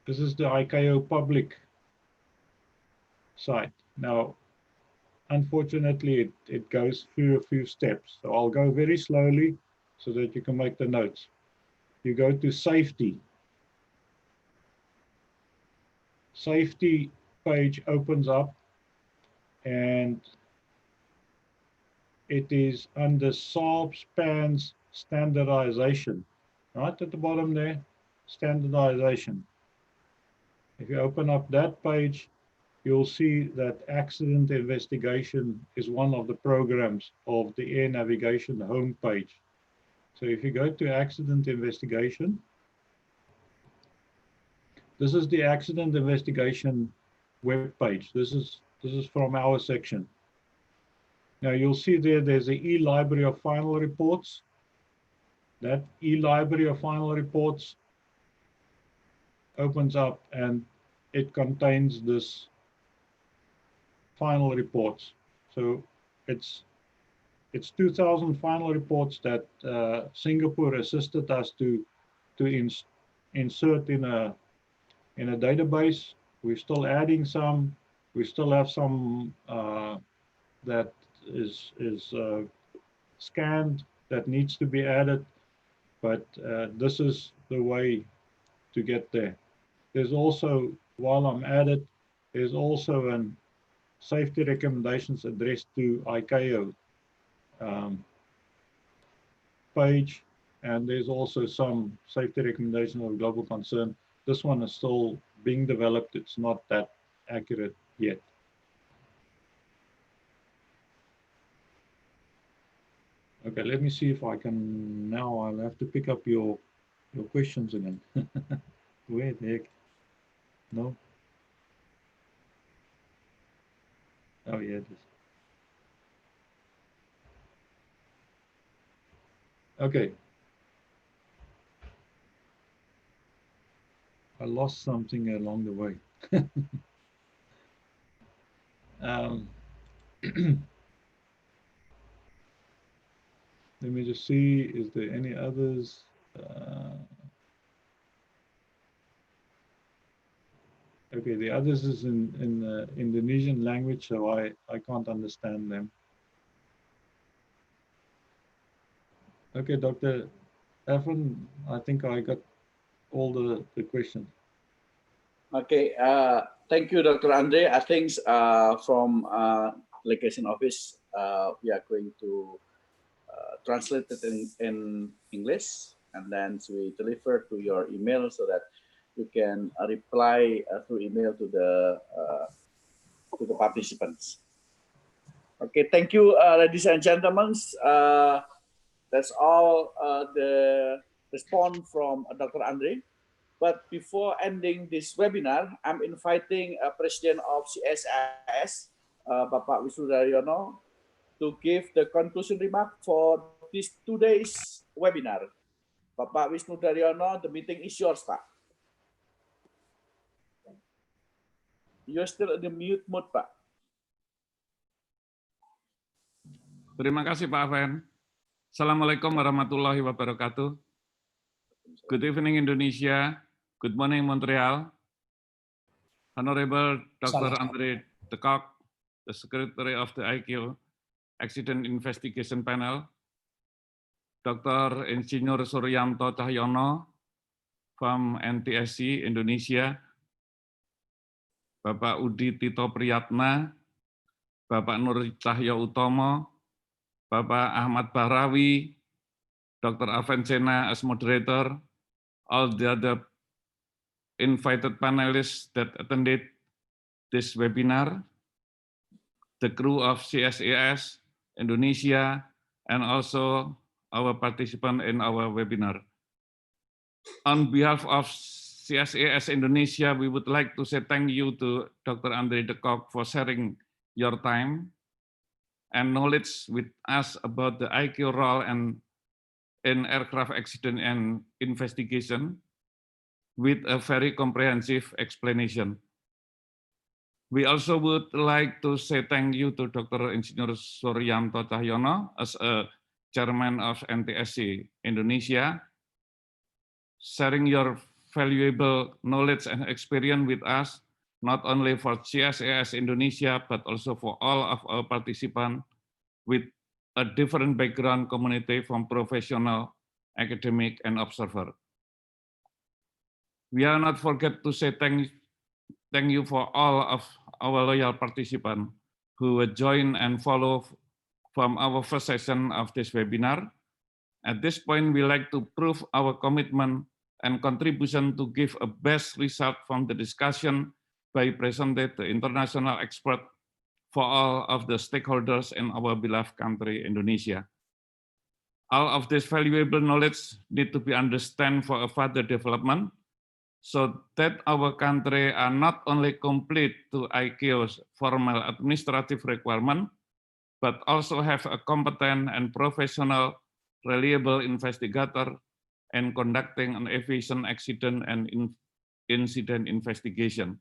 this is the ICAO public site. Now, unfortunately, it goes through a few steps. So I'll go very slowly so that you can make the notes. You go to safety. Safety page opens up and it is under SARB's PANS standardization. Right at the bottom there, standardization. If you open up that page, you'll see that accident investigation is one of the programs of the air navigation homepage. So if you go to accident investigation, this is the accident investigation web page. This is from our section. Now you'll see there's an e-library of final reports. That e-library of final reports opens up and it contains this final reports. So it's 2,000 final reports that Singapore assisted us to insert in a database. We're still adding some. We still have some that is scanned that needs to be added, but this is the way to get there. There's also, while I'm at it, there's also an safety recommendations addressed to ICAO page, and there's also some safety recommendations of global concern. This one is still being developed. It's not that accurate yet. Okay, let me see if I can, now I'll have to pick up your questions again. Where the heck? No? Oh yeah, it is. Okay. I lost something along the way. Let me just see, is there any others? Okay, the others is in the Indonesian language, so I can't understand them. Okay, Dr. Efren, I think I got all the questions. Okay, thank you, Dr. Andre. I think from Delegation Office, we are going to translate it in English, and then we deliver to your email so that you can reply through email to the participants. Okay, thank you, ladies and gentlemen. That's all the response from Dr. Andre. But before ending this webinar, I'm inviting President of CSIS, Bapak Wisnu Daryono, to give the conclusion remark for this today's webinar. Bapak Wisnu Daryono, the meeting is yours, Pak. You're still in the mute mode, Pak. Terima kasih, Pak Aven. Assalamualaikum warahmatullahi wabarakatuh. Good evening, Indonesia. Good morning, Montreal. Honorable Dr. Andre de Kock, the Secretary of the ICAO Accident Investigation Panel, Dr. Insinyur Suryanto Cahyono from NTSC Indonesia, Bapak Udi Tito Priyatna, Bapak Nur Cahyo Utomo, Bapak Ahmad Bahrawi, Dr. Avensena as moderator, all the other invited panelists that attended this webinar, the crew of CSIS Indonesia, and also our participant in our webinar. On behalf of CSAS Indonesia, we would like to say thank you to Dr. Andre de Kock for sharing your time and knowledge with us about the ICAO role and in aircraft accident and investigation with a very comprehensive explanation. We also would like to say thank you to Dr. Engineer Suryanto Cahyono as a chairman of NTSC Indonesia, sharing your valuable knowledge and experience with us, not only for CSAS Indonesia, but also for all of our participants with a different background community from professional, academic, and observer. We are not forget to say thank you for all of our loyal participants who join and follow from our first session of this webinar. At this point, we like to prove our commitment and contribution to give a best result from the discussion by presenting the international expert for all of the stakeholders in our beloved country, Indonesia. All of this valuable knowledge need to be understood for a further development, so that our country are not only complete to ICAO's formal administrative requirement, but also have a competent and professional, reliable investigator in conducting an aviation accident and incident investigation.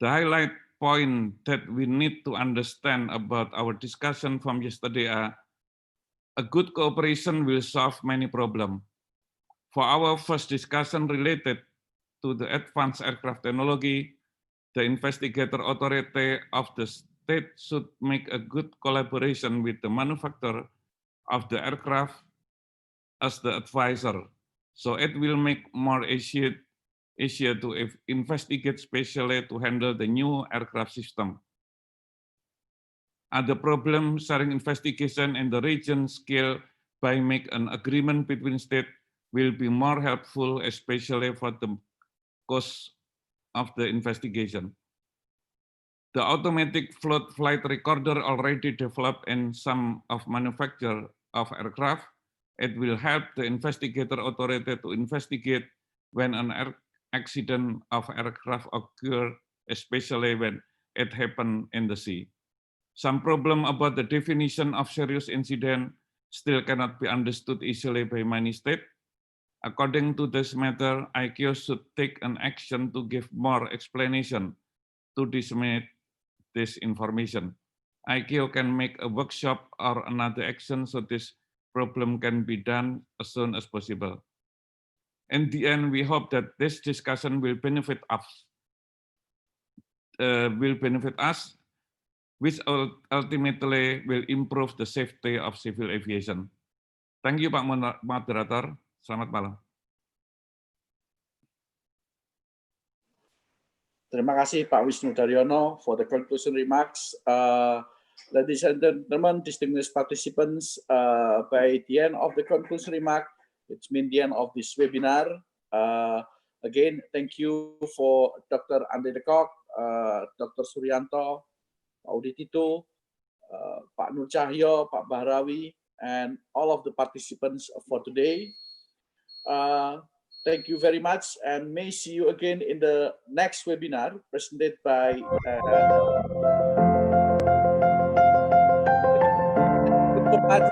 The highlight point that we need to understand about our discussion from yesterday are a good cooperation will solve many problems. For our first discussion related to the advanced aircraft technology, the investigator authority of the state should make a good collaboration with the manufacturer of the aircraft as the advisor, so it will make more easier to investigate, especially to handle the new aircraft system. Other problem sharing investigation in the region scale by make an agreement between states will be more helpful, especially for the cost of the investigation. The automatic float flight recorder already developed in some of manufacturer of aircraft. It will help the investigator authority to investigate when an accident of aircraft occur, especially when it happened in the sea. Some problem about the definition of serious incident still cannot be understood easily by many states. According to this matter, ICAO should take an action to give more explanation to disseminate this information. ICAO can make a workshop or another action so this problem can be done as soon as possible. In the end, we hope that this discussion will benefit us, which ultimately will improve the safety of civil aviation. Thank you, Pak Moderator. Selamat malam. Terima kasih Pak Wisnu Daryono for the conclusion remarks. Ladies and gentlemen, distinguished participants, by the end of the conclusion remark, it's been the end of this webinar. Again, thank you for Dr. Andre de Kock, Dr. Suryanto, Pak Uditito, Pak Nur Cahyo, Pak Bahrawi, and all of the participants for today. Thank you very much, and may see you again in the next webinar presented by Terima kasih.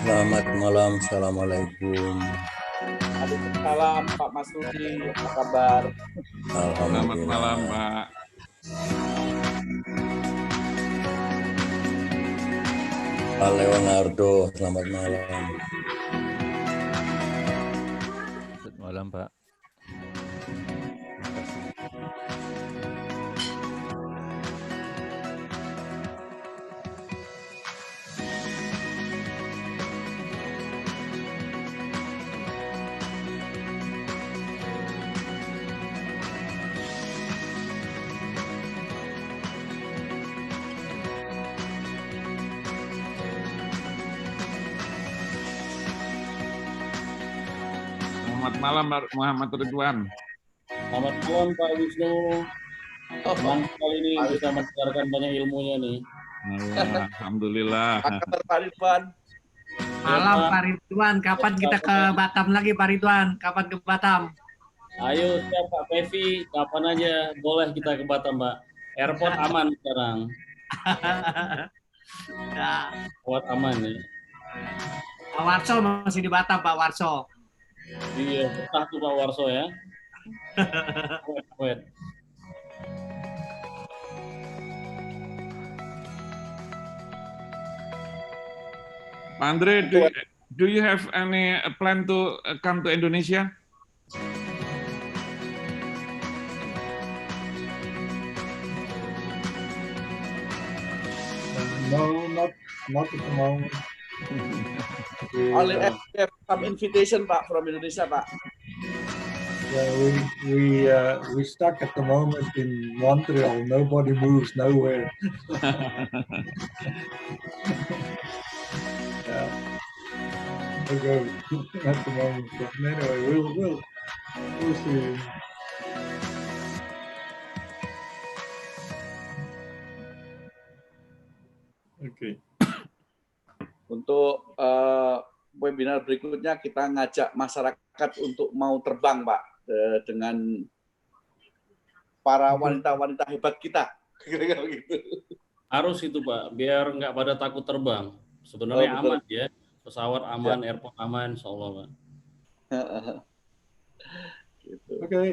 Selamat malam, assalamualaikum. Waalaikumsalam Pak Mas Rudi, apa kabar? Selamat malam, Pak. Pak Leonardo, selamat malam. Selamat malam, Pak. Selamat malam Muhammad Ridwan. Selamat malam Pak Wisnu. Senang sekali nih bisa mendengarkan banyak ilmunya nih. Alhamdulillah. Apa kabar Pak Ridwan? Malam Pak Ridwan, kapan kita ke Batam lagi Pak Ridwan? Kapan ke Batam? Ayo siap Pak Pevi, kapan aja boleh kita ke Batam Pak. Airport aman sekarang. Ya. Airport aman nih. Pak Warso masih di Batam Pak Warso. Iya, betah tuh Pak Warso ya. Wait. Pak Andre, do you have any plan to come to Indonesia? No, not at the moment. Only have some invitation Pak from Indonesia Pak. Yeah, we stuck at the moment in Montreal. Nobody moves nowhere. Yeah, we'll go at the moment. But anyway, we'll see. Okay. Untuk webinar berikutnya kita ngajak masyarakat untuk mau terbang Pak dengan para wanita-wanita hebat kita. Kira-kira gitu. Harus itu Pak, biar nggak pada takut terbang. Sebenarnya aman ya, pesawat aman, airport aman, insya Allah Pak. Gitu. Okay.